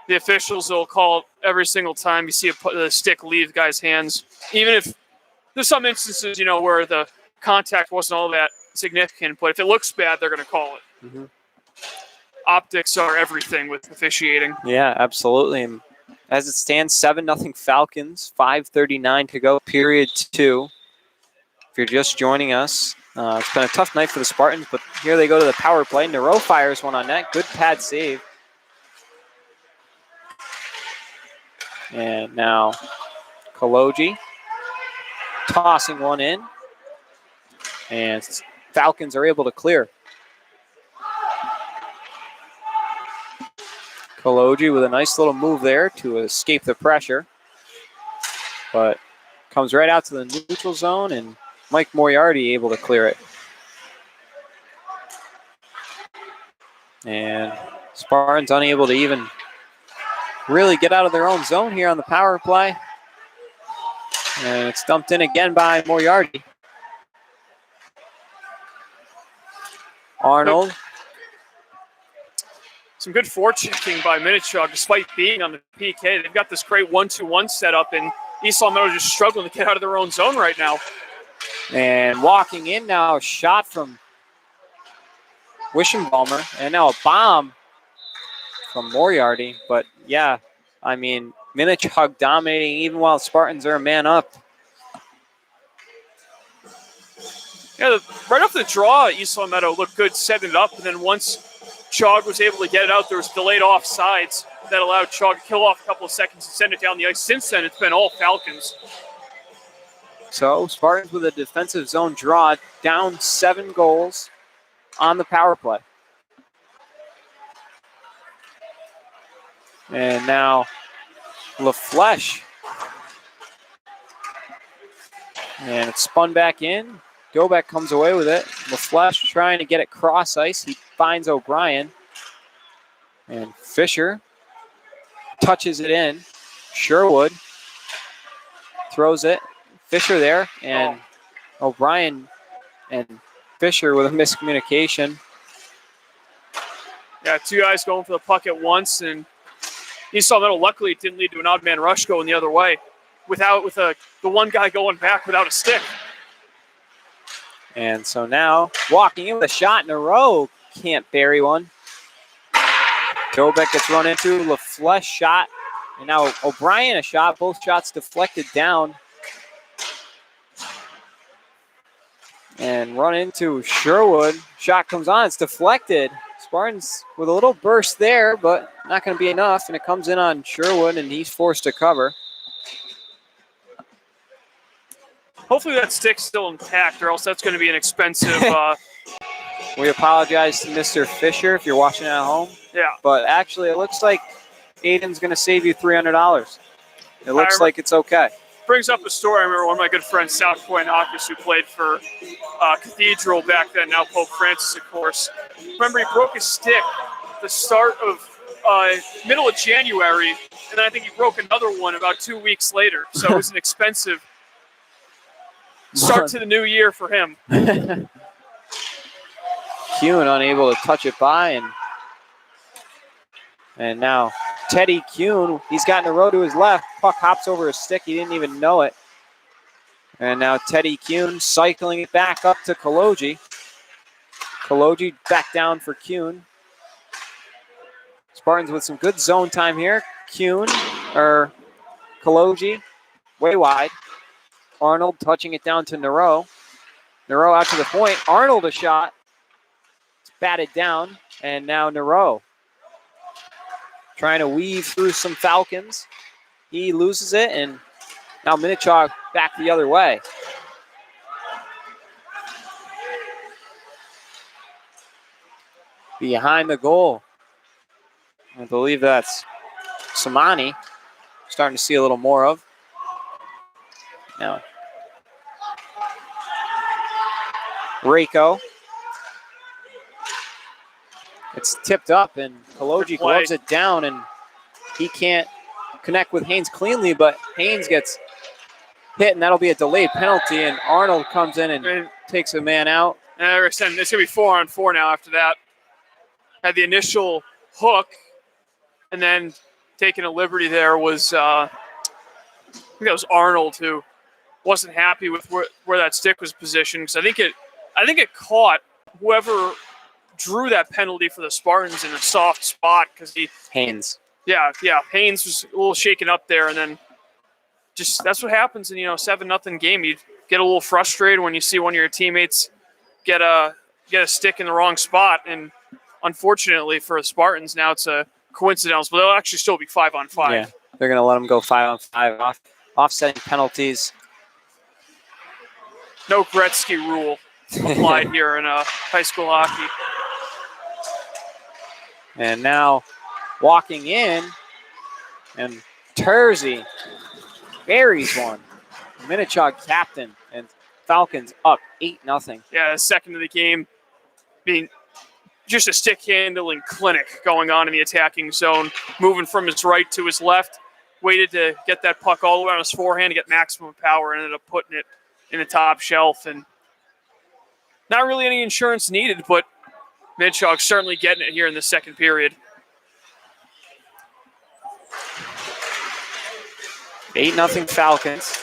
the officials will call it every single time you see the stick leave the guy's hands. Even if there's some instances, where the contact wasn't all that significant, but if it looks bad, they're going to call it. Mm-hmm. Optics are everything with officiating. Yeah, absolutely. And as it stands, 7-0 Falcons, 5:39 to go, period 2. If you're just joining us, it's been a tough night for the Spartans, but here they go to the power play. Nero fires one on net. Good pad save. And now Kaloji tossing one in. And Falcons are able to clear. Kaloji with a nice little move there to escape the pressure. But comes right out to the neutral zone, and Mike Moriarty able to clear it. And Spartans unable to even really get out of their own zone here on the power play. And it's dumped in again by Moriarty. Arnold. Some good forechecking by Minnechaug despite being on the PK. They've got this great 1-2-1 setup, and East Long Meadow just struggling to get out of their own zone right now. And walking in now, a shot from Wischenbalmer, and now a bomb from Moriarty. But yeah, I mean, Minnechaug dominating even while Spartans are a man up. Yeah, right off the draw, East Long Meadow looked good setting it up, and then once Chaug was able to get it out, there was delayed offsides that allowed Chaug to kill off a couple of seconds and send it down the ice. Since then, it's been all Falcons. So Spartans with a defensive zone draw, down 7 goals on the power play. And now LaFleche. And it's spun back in. Dobek comes away with it. LaFleche trying to get it cross ice. He finds O'Brien. And Fisher touches it in. Sherwood throws it. Fisher there. And O'Brien and Fisher with a miscommunication. Yeah, 2 guys going for the puck at once. And East Long Meadow, luckily, it didn't lead to an odd man rush going the other way. With the one guy going back without a stick. And so now, walking in with a shot in a row, can't bury one. Dobek gets run into, LaFleche shot, and now O'Brien a shot, both shots deflected down. And run into Sherwood, shot comes on, it's deflected. Spartans with a little burst there, but not going to be enough, and it comes in on Sherwood, and he's forced to cover. Hopefully that stick's still intact, or else that's going to be an expensive. We apologize to Mr. Fisher if you're watching at home. Yeah. But actually, it looks like Aiden's going to save you $300. It looks like it's okay. Brings up a story. I remember one of my good friends, South Point Akis, who played for Cathedral back then, now Pope Francis, of course. Remember, he broke his stick at the start of middle of January, and then I think he broke another one about 2 weeks later. So it was an expensive start to the new year for him. Kuhn unable to touch it by, and now Teddy Kuhn, he's gotten a row to his left. Puck hops over his stick. He didn't even know it. And now Teddy Kuhn cycling it back up to Kaloji. Kaloji back down for Kuhn. Spartans with some good zone time here. Kaloji way wide. Arnold touching it down to Nero. Nero out to the point. Arnold a shot. It's batted down. And now Nero trying to weave through some Falcons. He loses it, and now Minnechaug back the other way. Behind the goal, I believe that's Samani. Starting to see a little more of. Now, Reiko. It's tipped up, and Kaloji gloves it down, and he can't connect with Haynes cleanly, but Haynes gets hit, and that'll be a delayed penalty, and Arnold comes in and takes a man out. And it's going to be 4-on-4 now after that. Had the initial hook, and then taking a liberty there was, I think that was Arnold, who wasn't happy with where that stick was positioned, because I think it caught whoever drew that penalty for the Spartans in a soft spot, because Haynes. Yeah, Haynes was a little shaken up there, and then just that's what happens in 7-0 game. You get a little frustrated when you see one of your teammates get a stick in the wrong spot, and unfortunately for the Spartans, now it's a coincidence, but they'll actually still be 5-on-5. Yeah, they're going to let them go 5-on-5 offsetting penalties. No Gretzky rule applied here in high school hockey. And now walking in, and Tersey buries one. Minnechaug captain, and Falcons up 8-0. Yeah, second of the game. Being just a stick handling clinic going on in the attacking zone, moving from his right to his left. Waited to get that puck all the way on his forehand to get maximum power, and ended up putting it in the top shelf. And not really any insurance needed, but Minnechaug certainly getting it here in the second period. 8-0 Falcons.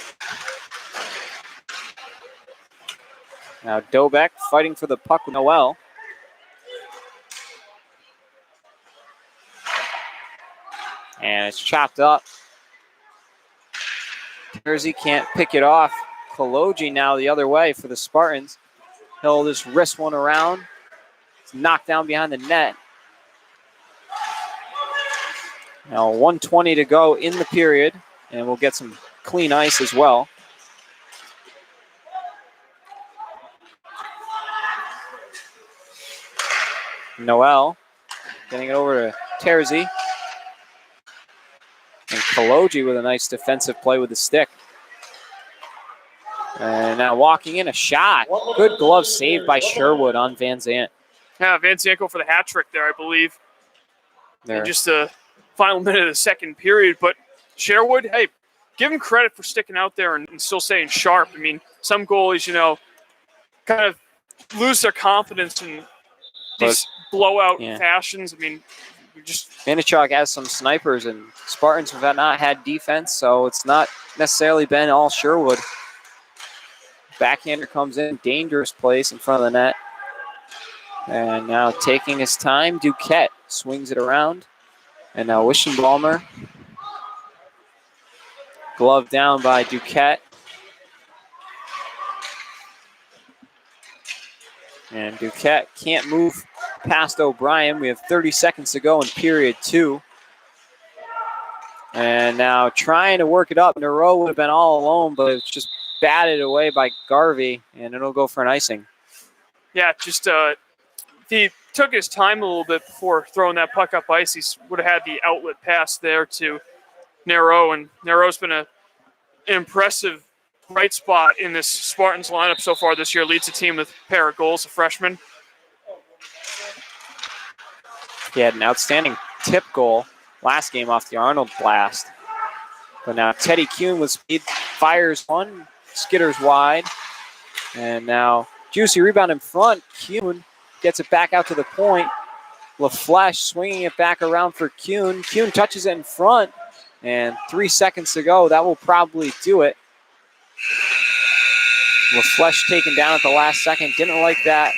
Now Dobeck fighting for the puck with Noel. And it's chopped up. Jersey can't pick it off. Koloji now the other way for the Spartans. He'll just wrist one around. It's knocked down behind the net. Now 1:20 to go in the period, and we'll get some clean ice as well. Noel getting it over to Terzi. And Koloji with a nice defensive play with the stick. And now walking in, a shot. Good glove saved by Sherwood on Van Zandt. Yeah, Van Zandt go for the hat trick there, I believe. There. In just the final minute of the second period. But Sherwood, hey, give him credit for sticking out there and still staying sharp. I mean, some goalies, kind of lose their confidence in these blowout fashions. I mean, Minnechaug has some snipers, and Spartans have not had defense, so it's not necessarily been all Sherwood. Backhander comes in, dangerous place in front of the net. And now taking his time, Duquette swings it around. And now Wischenbalmer. Glove down by Duquette. And Duquette can't move past O'Brien. We have 30 seconds to go in period 2. And now trying to work it up. Nero would have been all alone, but it's just batted away by Garvey, and it'll go for an icing. Yeah, just he took his time a little bit before throwing that puck up ice. He would have had the outlet pass there to Nero, and Nero's been an impressive bright spot in this Spartans lineup so far this year. Leads the team with a pair of goals, a freshman. He had an outstanding tip goal last game off the Arnold blast. But now Teddy Kuhn with speed fires one, skitters wide. And now juicy rebound in front. Kuhn gets it back out to the point. LaFleche swinging it back around for Kuhn. Kuhn touches it in front. And 3 seconds to go. That will probably do it. LaFleche taken down at the last second. Didn't like that.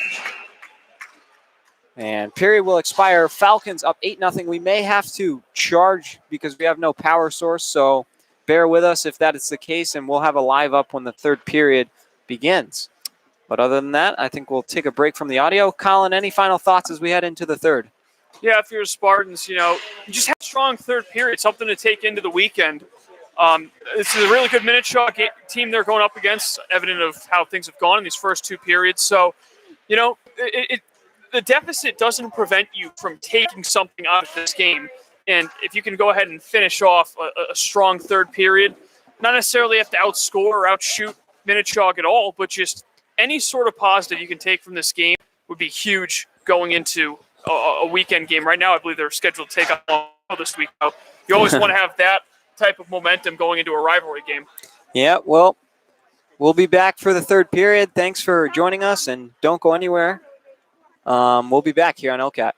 And period will expire. Falcons up 8-0. We may have to charge because we have no power source. So bear with us if that is the case. And we'll have a live up when the third period begins. But other than that, I think we'll take a break from the audio. Colin, any final thoughts as we head into the third? Yeah, if you're Spartans, you just have a strong third period, something to take into the weekend. This is a really good Minnechaug team they're going up against, evident of how things have gone in these first two periods. So, the deficit doesn't prevent you from taking something out of this game. And if you can go ahead and finish off a strong third period, not necessarily have to outscore or outshoot Minnechaug at all, but just any sort of positive you can take from this game would be huge going into a weekend game. Right now, I believe they're scheduled to take on this week. You always want to have that type of momentum going into a rivalry game. Yeah, well, we'll be back for the third period. Thanks for joining us, and don't go anywhere. We'll be back here on LCAT.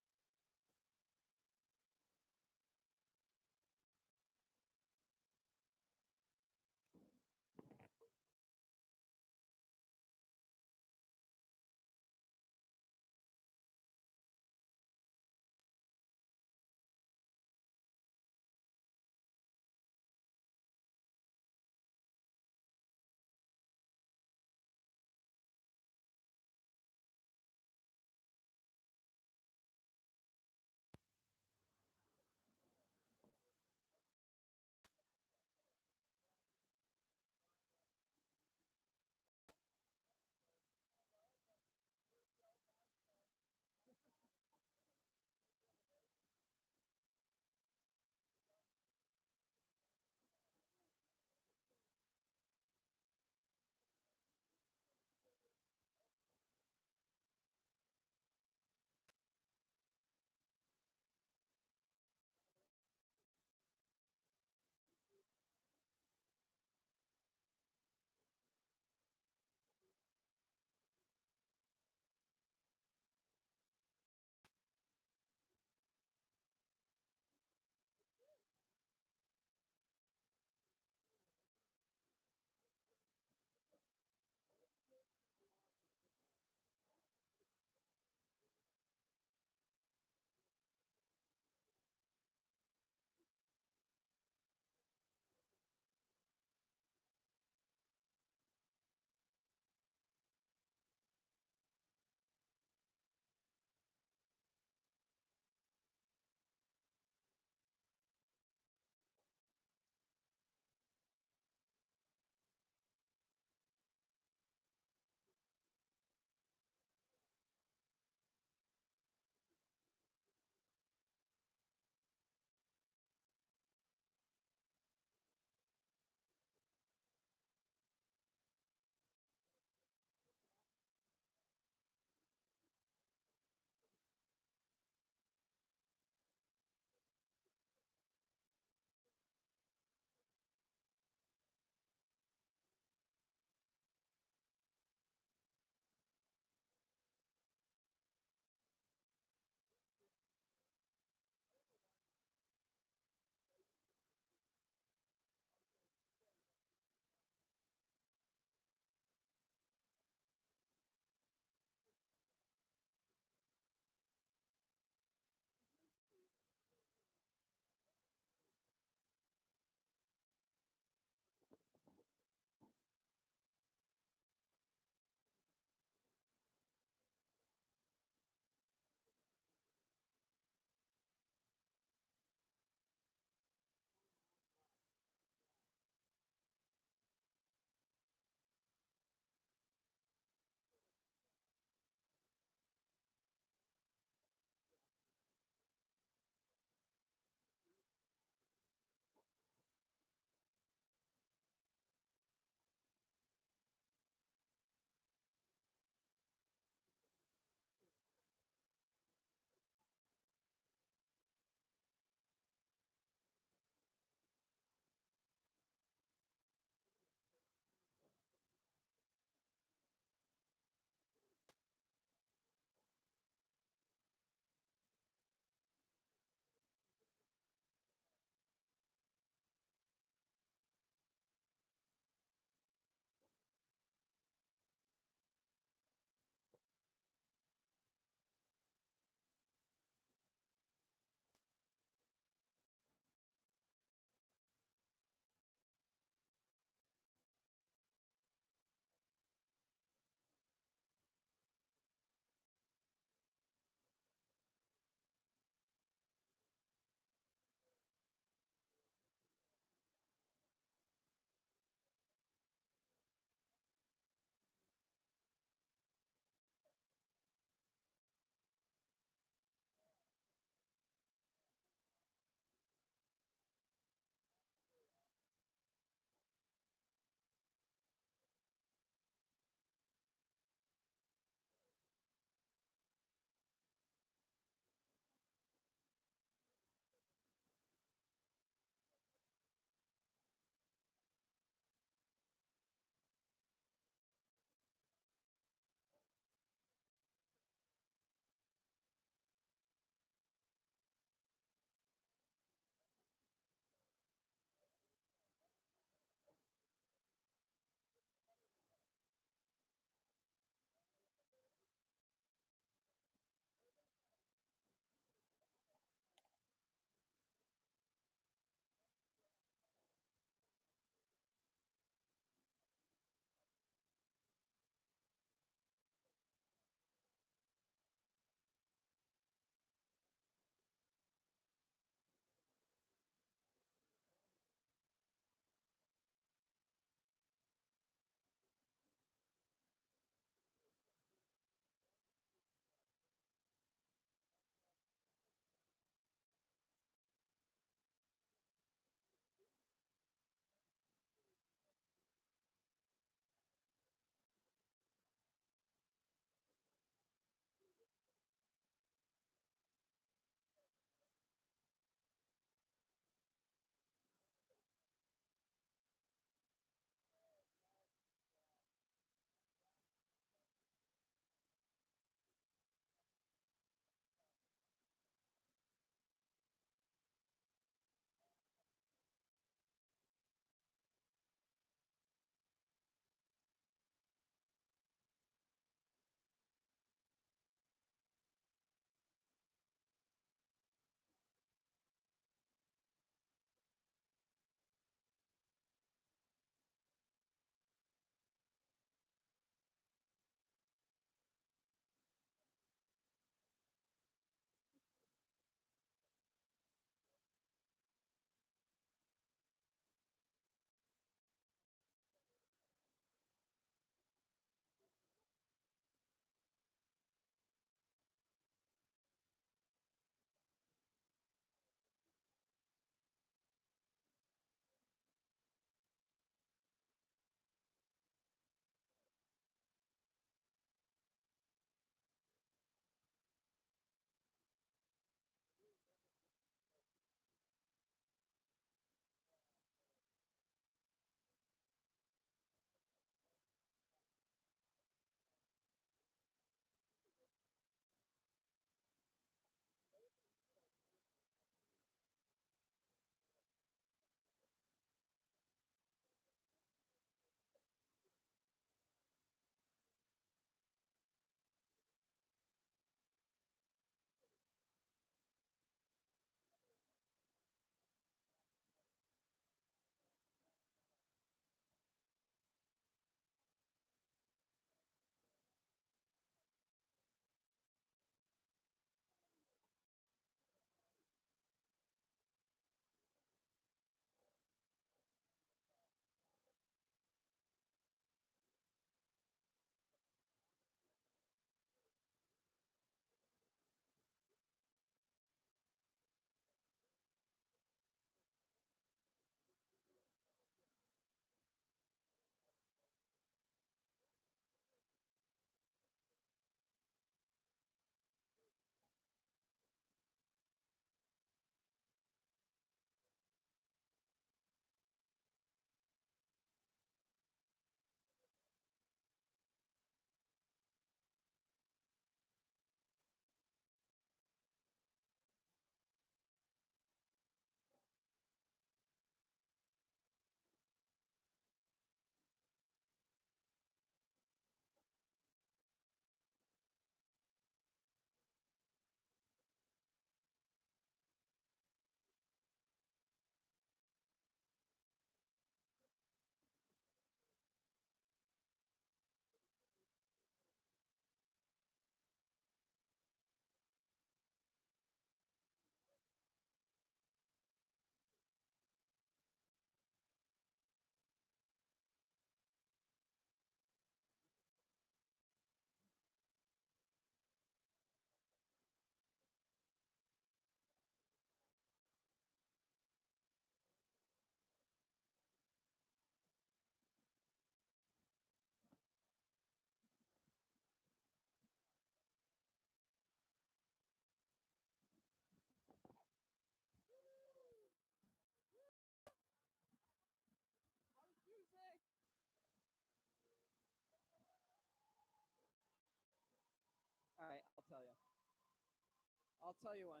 I'll tell you when.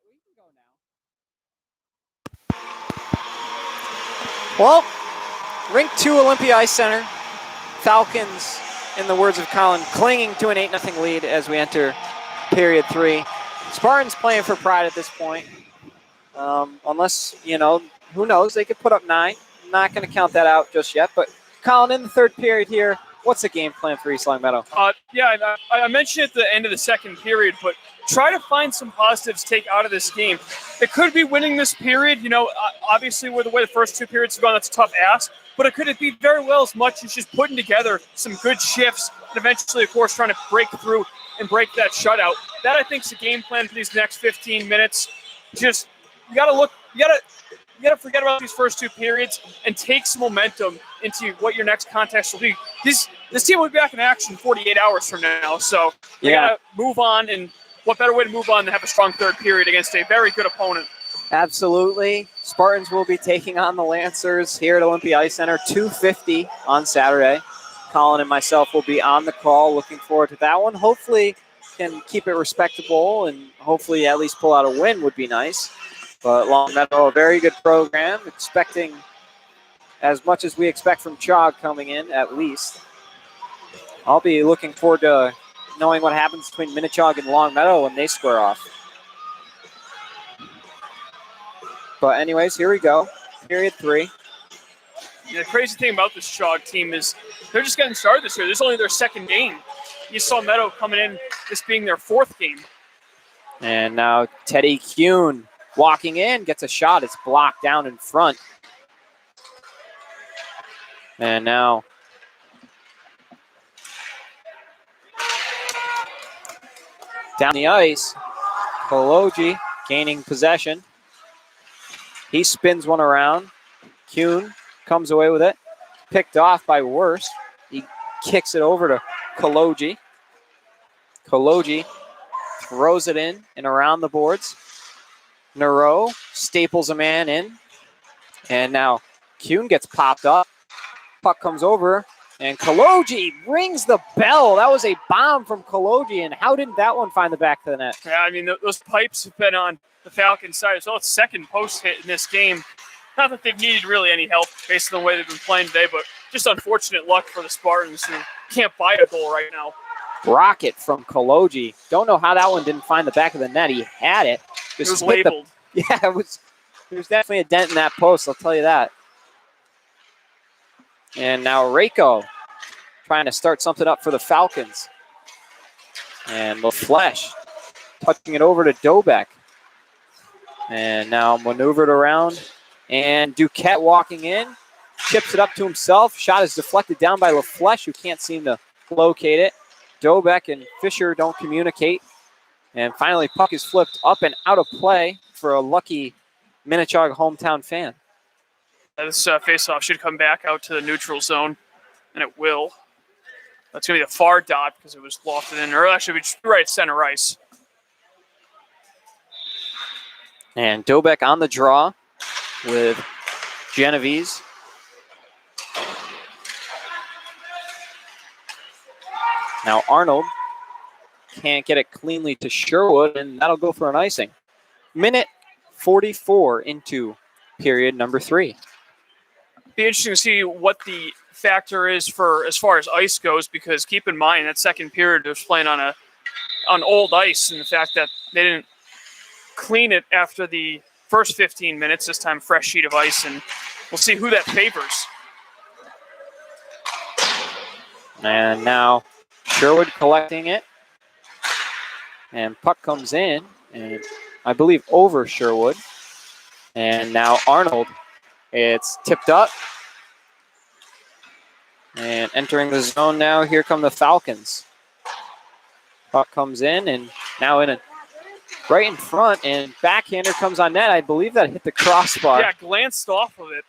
We can go now. Well, Rink 2 Olympia Ice Center. Falcons, in the words of Colin, clinging to an 8-0 lead as we enter period 3. Spartans playing for pride at this point. Unless, who knows, they could put up 9. I'm not going to count that out just yet. But Colin, in the third period here, what's the game plan for East Long Meadow? I mentioned at the end of the second period, but try to find some positives to take out of this game. It could be winning this period. Obviously, with the way the first 2 periods have gone, that's a tough ask. But it could be very well as much as just putting together some good shifts and eventually, of course, trying to break through and break that shutout. That, I think, is the game plan for these next 15 minutes. Just, you got to forget about these first 2 periods and take some momentum into what your next contest will be. This team will be back in action 48 hours from now, so you got to move on, and what better way to move on than have a strong third period against a very good opponent. Absolutely. Spartans will be taking on the Lancers here at Olympia Ice Center, 2:50 on Saturday. Colin and myself will be on the call. Looking forward to that one. Hopefully can keep it respectable and hopefully at least pull out a win would be nice. But Long Meadow, a very good program, expecting as much as we expect from Chaug coming in, at least. I'll be looking forward to knowing what happens between Minnechaug and Long Meadow when they square off. But anyways, here we go. Period 3. The crazy thing about this Chaug team is they're just getting started this year. This is only their second game. You saw Meadow coming in, this being their 4th game. And now Teddy Kuhn walking in, gets a shot. It's blocked down in front. And now down the ice, Koloji gaining possession. He spins one around. Kuhn comes away with it. Picked off by Worst. He kicks it over to Koloji. Koloji throws it in and around the boards. Nero staples a man in. And now Kuhn gets popped up. Puck comes over. And Koloji rings the bell. That was a bomb from Koloji. And how didn't that one find the back of the net? Yeah, I mean, those pipes have been on the Falcons side as well. It's second post hit in this game. Not that they've needed really any help based on the way they've been playing today, but just unfortunate luck for the Spartans who can't buy a goal right now. Rocket from Koloji. Don't know how that one didn't find the back of the net. He had it. It was labeled. There was definitely a dent in that post, I'll tell you that. And now Reiko trying to start something up for the Falcons. And LaFleche touching it over to Dobek. And now maneuvered around. And Duquette walking in. Chips it up to himself. Shot is deflected down by LaFleche, who can't seem to locate it. Dobek and Fisher don't communicate. And finally, puck is flipped up and out of play for a lucky Minnechaug hometown fan. This faceoff should come back out to the neutral zone, and it will. That's going to be the far dot because it was lofted in, or actually, just right center ice. And Dobek on the draw with Genovese. Now Arnold can't get it cleanly to Sherwood, and that'll go for an icing. Minute 44 into period number 3. Be interesting to see what the factor is for as far as ice goes, because keep in mind that second period was playing on old ice, and the fact that they didn't clean it after the first 15 minutes, this time fresh sheet of ice, and we'll see who that favors. And now Sherwood collecting it. And puck comes in, and I believe over Sherwood. And now Arnold. It's tipped up. And entering the zone now, here come the Falcons. Puck comes in, and now right in front, and backhander comes on net. I believe that hit the crossbar. Yeah, glanced off of it.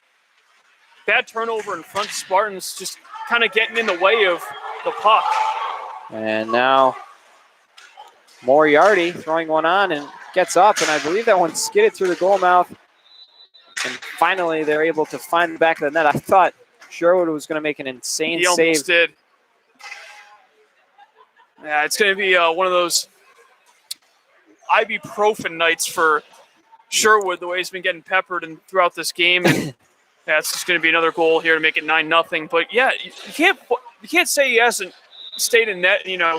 Bad turnover in front. Spartans just kind of getting in the way of the puck. And now Moriarty throwing one on and gets up, and I believe that one skidded through the goal mouth. And finally, they're able to find the back of the net. I thought Sherwood was going to make an insane save. He almost did. Yeah, it's going to be one of those ibuprofen nights for Sherwood, the way he's been getting peppered and throughout this game. And that's just going to be another goal here to make it 9-0. But yeah, you can't say he hasn't stayed in net. He's been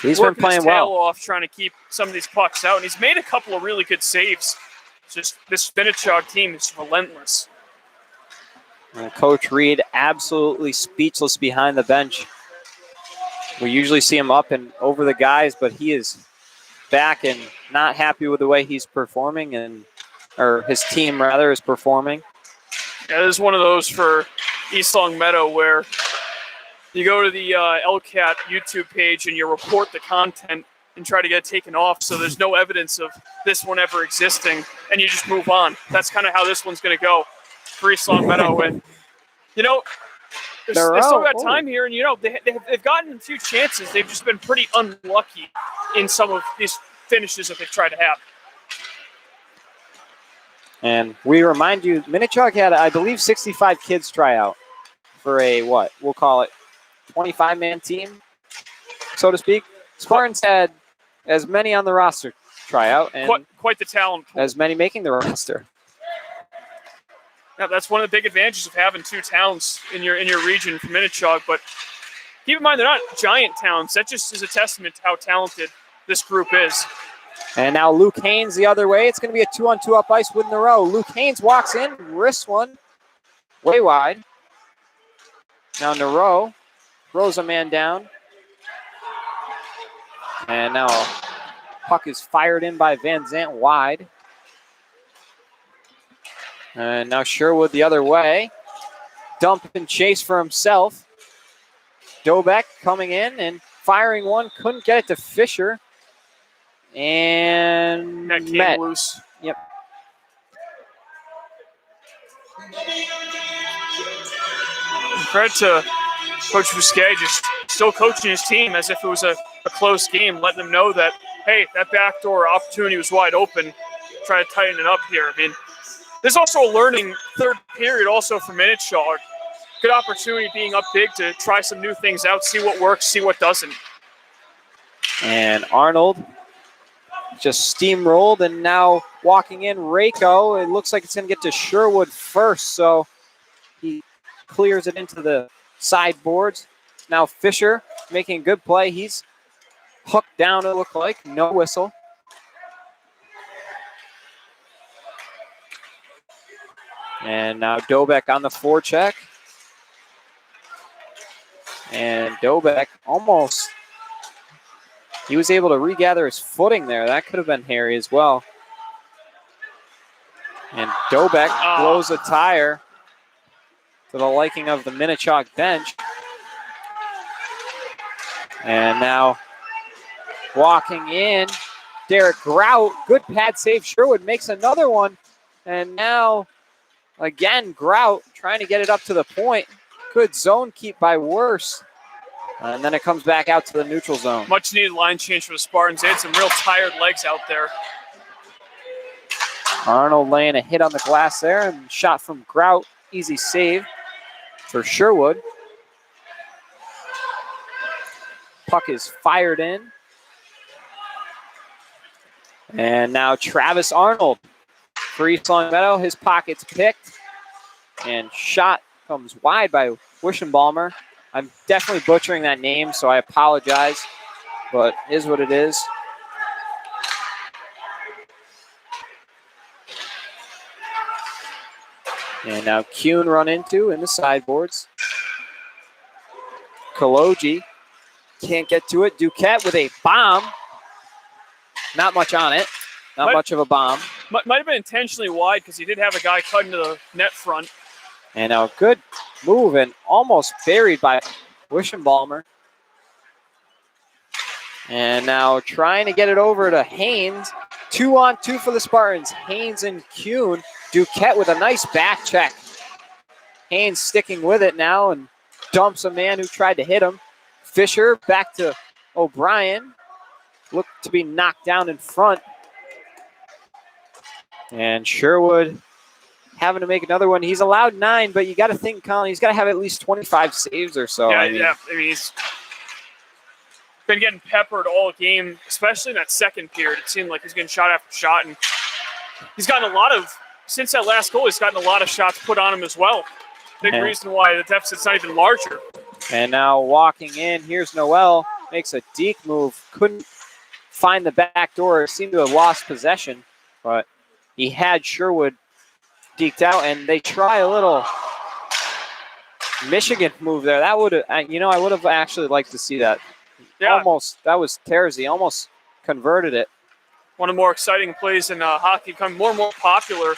working his playing tail well. off, trying to keep some of these pucks out, and he's made a couple of really good saves. Just this Minnechaug team is relentless. And Coach Reed absolutely speechless behind the bench. We usually see him up and over the guys, but he is back and not happy with the way he's performing, or his team rather is performing. Yeah, this is one of those for East Long Meadow where you go to the LCAT YouTube page and you report the content and try to get it taken off so there's no evidence of this one ever existing, and you just move on. That's kind of how this one's going to go for East Long Meadow. And, they still got time here, and, they've gotten a few chances. They've just been pretty unlucky in some of these finishes that they've tried to have. And we remind you, Minnechaug had, I believe, 65 kids try out for we'll call it 25-man team, so to speak. Spartans had as many on the roster try out, and quite the talent pool. As many making the roster. Yeah, that's one of the big advantages of having two towns in your region for Minnechaug. But keep in mind, they're not giant towns. That just is a testament to how talented this group is. And now Luke Haynes the other way. It's going to be a 2-on-2 up ice win in a row. Luke Haynes walks in, wrists one way wide. Now Nero throws a man down. And now puck is fired in by Van Zant wide. And now Sherwood the other way. Dump and chase for himself. Dobek coming in and firing one. Couldn't get it to Fisher. And that came met loose. Yep. Credit to Coach Bousquet, just still coaching his team as if it was a close game, letting them know that, hey, that backdoor opportunity was wide open. Try to tighten it up here. I mean, there's also a learning third period also for Minnechaug. Good opportunity being up big to try some new things out, see what works, see what doesn't. And Arnold just steamrolled, and now walking in, Rako. It looks like it's going to get to Sherwood first, so he clears it into the sideboards. Now Fisher making a good play. He's hooked down, it looked like. No whistle. And now Dobek on the forecheck. And Dobek almost, he was able to regather his footing there. That could have been hairy as well. And Dobek blows a tire to the liking of the Minnechaug bench. And now walking in, Derek Grout. Good pad save. Sherwood makes another one. And now, again, Grout trying to get it up to the point. Good zone keep by Worse. And then it comes back out to the neutral zone. Much needed line change for the Spartans. They had some real tired legs out there. Arnold laying a hit on the glass there, and shot from Grout. Easy save for Sherwood. Puck is fired in. And now Travis Arnold for East Long Meadow. His pocket's picked. And shot comes wide by Wischenbalmer. I'm definitely butchering that name, so I apologize. But it is what it is. And now Kuhn run into in the sideboards. Kaloji can't get to it. Duquette with a bomb. Not much on it. Not much of a bomb. Might have been intentionally wide because he did have a guy cut into the net front. And now good move and almost buried by Wischenbalmer. And now trying to get it over to Haynes. 2-on-2 for the Spartans. Haynes and Kuhn. Duquette with a nice back check. Haynes sticking with it now and dumps a man who tried to hit him. Fisher back to O'Brien. Looked to be knocked down in front. And Sherwood having to make another one. He's allowed 9, but you got to think, Colin, he's got to have at least 25 saves or so. Yeah, I mean, he's been getting peppered all game, especially in that second period. It seemed like he's getting shot after shot, and he's gotten a lot of, since that last goal, he's gotten a lot of shots put on him as well. Big reason why the deficit's not even larger. And now walking in, here's Noel, makes a deke move, couldn't find the back door, seemed to have lost possession, but he had Sherwood deked out, and they try a little Michigan move there. That would have, I would have actually liked to see that. Yeah. Almost, that was Terzi, almost converted it. One of the more exciting plays in hockey, becoming more and more popular,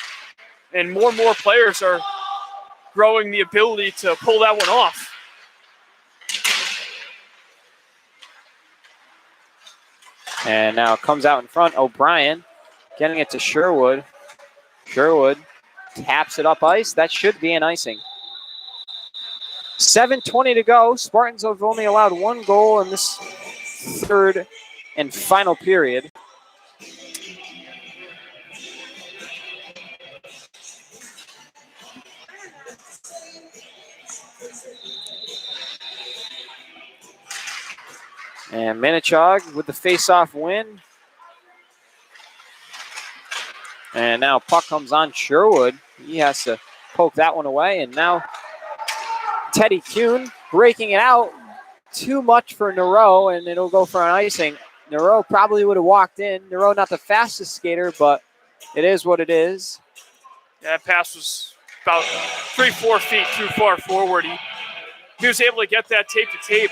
and more players are growing the ability to pull that one off. And now it comes out in front. O'Brien getting it to Sherwood. Sherwood taps it up ice. That should be an icing. 7:20 to go. Spartans have only allowed one goal in this third and final period. And Minnechaug with the face-off win. And now puck comes on Sherwood. He has to poke that one away. And now Teddy Kuhn breaking it out. Too much for Nero, and it'll go for an icing. Nero probably would have walked in. Nero not the fastest skater, but it is what it is. Yeah, that pass was about 3-4 feet too far forward. He was able to get that tape to tape.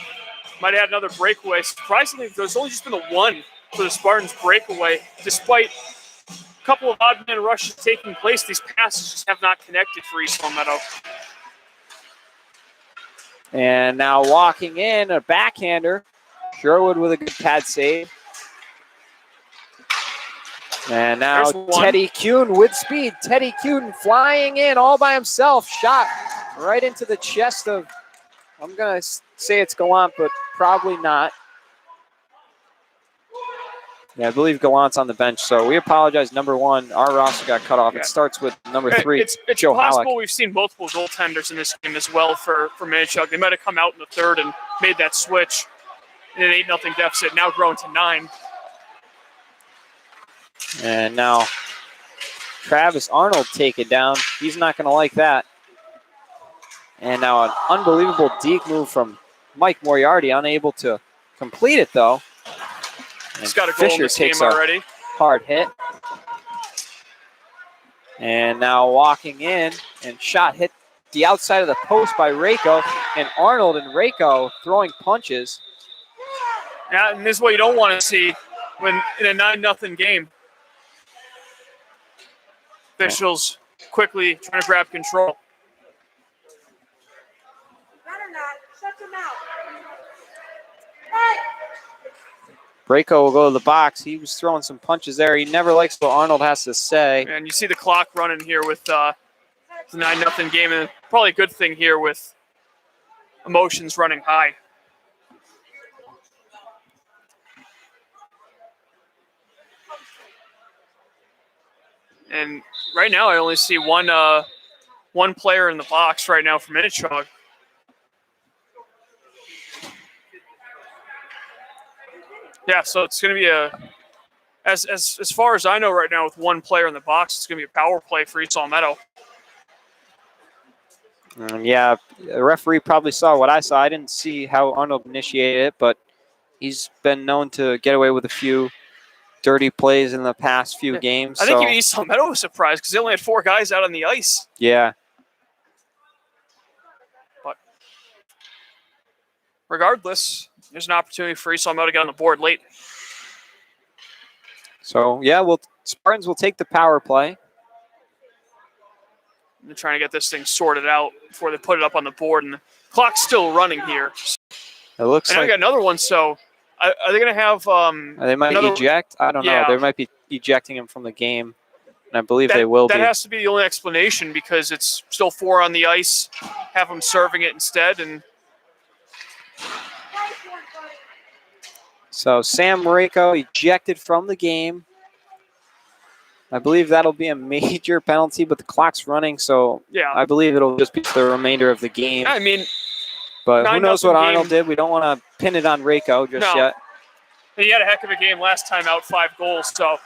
Might have had another breakaway. Surprisingly, there's only just been the one for the Spartans breakaway. Despite a couple of odd man rushes taking place, these passes just have not connected for East Palmetto. And now walking in, a backhander. Sherwood with a good pad save. And now Teddy Kuhn with speed. Teddy Kuhn flying in all by himself. Shot right into the chest of, I'm going to say it's Gallant, but probably not. Yeah, I believe Gallant's on the bench, so we apologize. Number one, our roster got cut off. Yeah. It starts with number 3, It's Joe possible Halleck. We've seen multiple goaltenders in this game as well for Minnechaug. They might have come out in the third and made that switch in an 8-0 deficit, now grown to 9. And now Travis Arnold take it down. He's not going to like that. And now an unbelievable deke move from Mike Moriarty, unable to complete it though. He's got a goal in this game already. Hard hit. And now walking in, and shot hit the outside of the post by Rako, and Arnold and Rako throwing punches. Yeah, and this is what you don't want to see when in a 9-0 game. Officials quickly trying to grab control. Rako will go to the box. He was throwing some punches there. He never likes what Arnold has to say. And you see the clock running here with the 9-0 game, and probably a good thing here with emotions running high. And right now I only see one player in the box right now for Minnechaug. Yeah, so it's going to be as far as I know right now, with one player in the box, it's going to be a power play for East Palmetto. Yeah, the referee probably saw what I saw. I didn't see how Arnold initiated it, but he's been known to get away with a few dirty plays in the past few games. I think even East Palmetto was surprised because they only had 4 guys out on the ice. Yeah. But regardless, there's an opportunity for East Palmetto to get on the board late. So, yeah, Spartans will take the power play. They're trying to get this thing sorted out before they put it up on the board, and the clock's still running here. It looks and like I got another one, so are they going to have they might eject? I don't know. They might be ejecting him from the game, and I believe they will be. That has to be the only explanation because it's still 4 on the ice. Have them serving it instead, and so Sam Rako ejected from the game. I believe that'll be a major penalty, but the clock's running, so yeah. I believe it'll just be the remainder of the game. I mean, but who knows what Arnold did? We don't want to pin it on Rako just yet. He had a heck of a game last time out, 5 goals. So,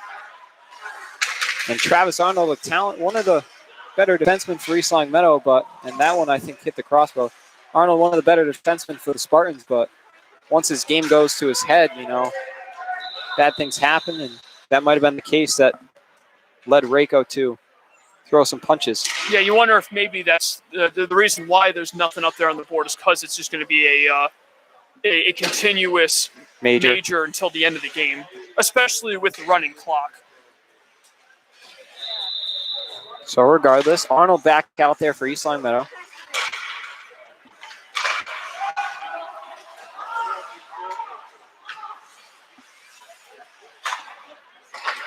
And Travis Arnold, a talent, one of the better defensemen for East Long Meadow, and that one I think hit the crossbar. Arnold, one of the better defensemen for the Spartans, but once his game goes to his head, bad things happen, and that might have been the case that led Reiko to throw some punches. Yeah, you wonder if maybe that's the reason why there's nothing up there on the board is because it's just going to be a continuous major until the end of the game, especially with the running clock. So regardless, Arnold back out there for East Long Meadow.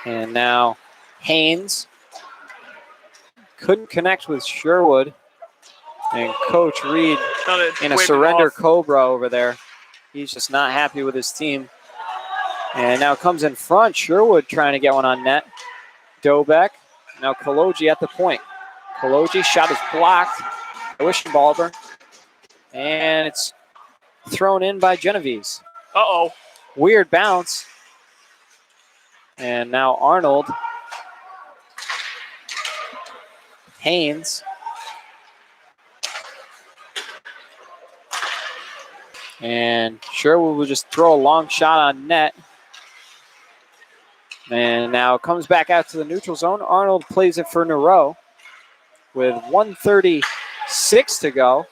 And now Haynes couldn't connect with Sherwood. And Coach Reed in a surrender cobra over there. He's just not happy with his team. And now comes in front. Sherwood trying to get one on net. Dobeck. Now Kaloji at the point. Kaloji shot is blocked by Wischenbalber. And it's thrown in by Genovese. Uh-oh. Weird bounce. And now Arnold. Haynes. And Sherwood will just throw a long shot on net. And now comes back out to the neutral zone. Arnold plays it for Nero with 1:36 to go.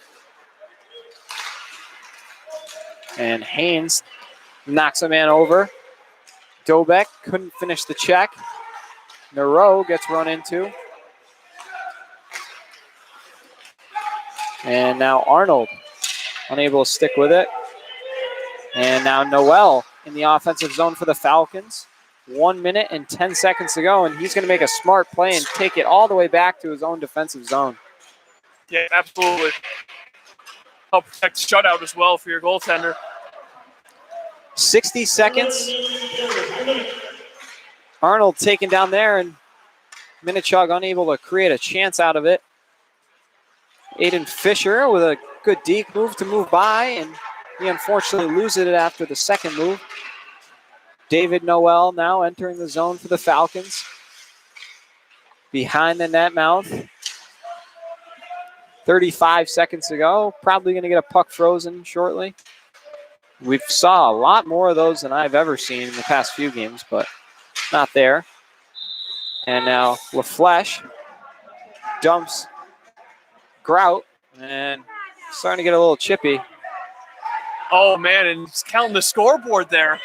And Haynes knocks a man over. Dobeck couldn't finish the check. Nero gets run into. And now Arnold unable to stick with it. And now Noel in the offensive zone for the Falcons. 1 minute and 10 seconds to go, and he's going to make a smart play and take it all the way back to his own defensive zone. Yeah, absolutely. Help protect the shutout as well for your goaltender. 60 seconds. Arnold taken down there, and Minnechaug unable to create a chance out of it. Aiden Fisher with a good deke move to move by, and he unfortunately loses it after the second move. David Noel now entering the zone for the Falcons. Behind the net mouth. 35 seconds to go. Probably going to get a puck frozen shortly. We saw a lot more of those than I've ever seen in the past few games, but not there. And now LaFleche dumps Grout and starting to get a little chippy. Oh, man, and he's counting the scoreboard there.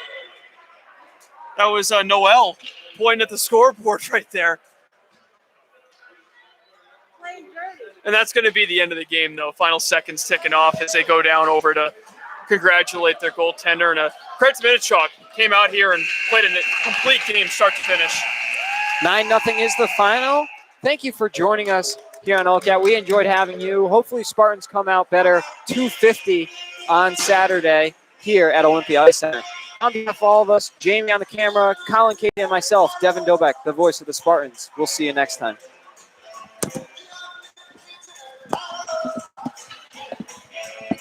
That was Noel pointing at the scoreboard right there. And that's going to be the end of the game, though. Final seconds ticking off as they go down over to congratulate their goaltender. And credit to Minnechaug. Came out here and played a complete game start to finish. 9-0 is the final. Thank you for joining us here on LCAT. We enjoyed having you. Hopefully Spartans come out better. 250 on Saturday here at Olympia Ice Center. On behalf of all of us, Jamie on the camera, Colin, Katie, and myself, Devin Dobeck, the voice of the Spartans. We'll see you next time.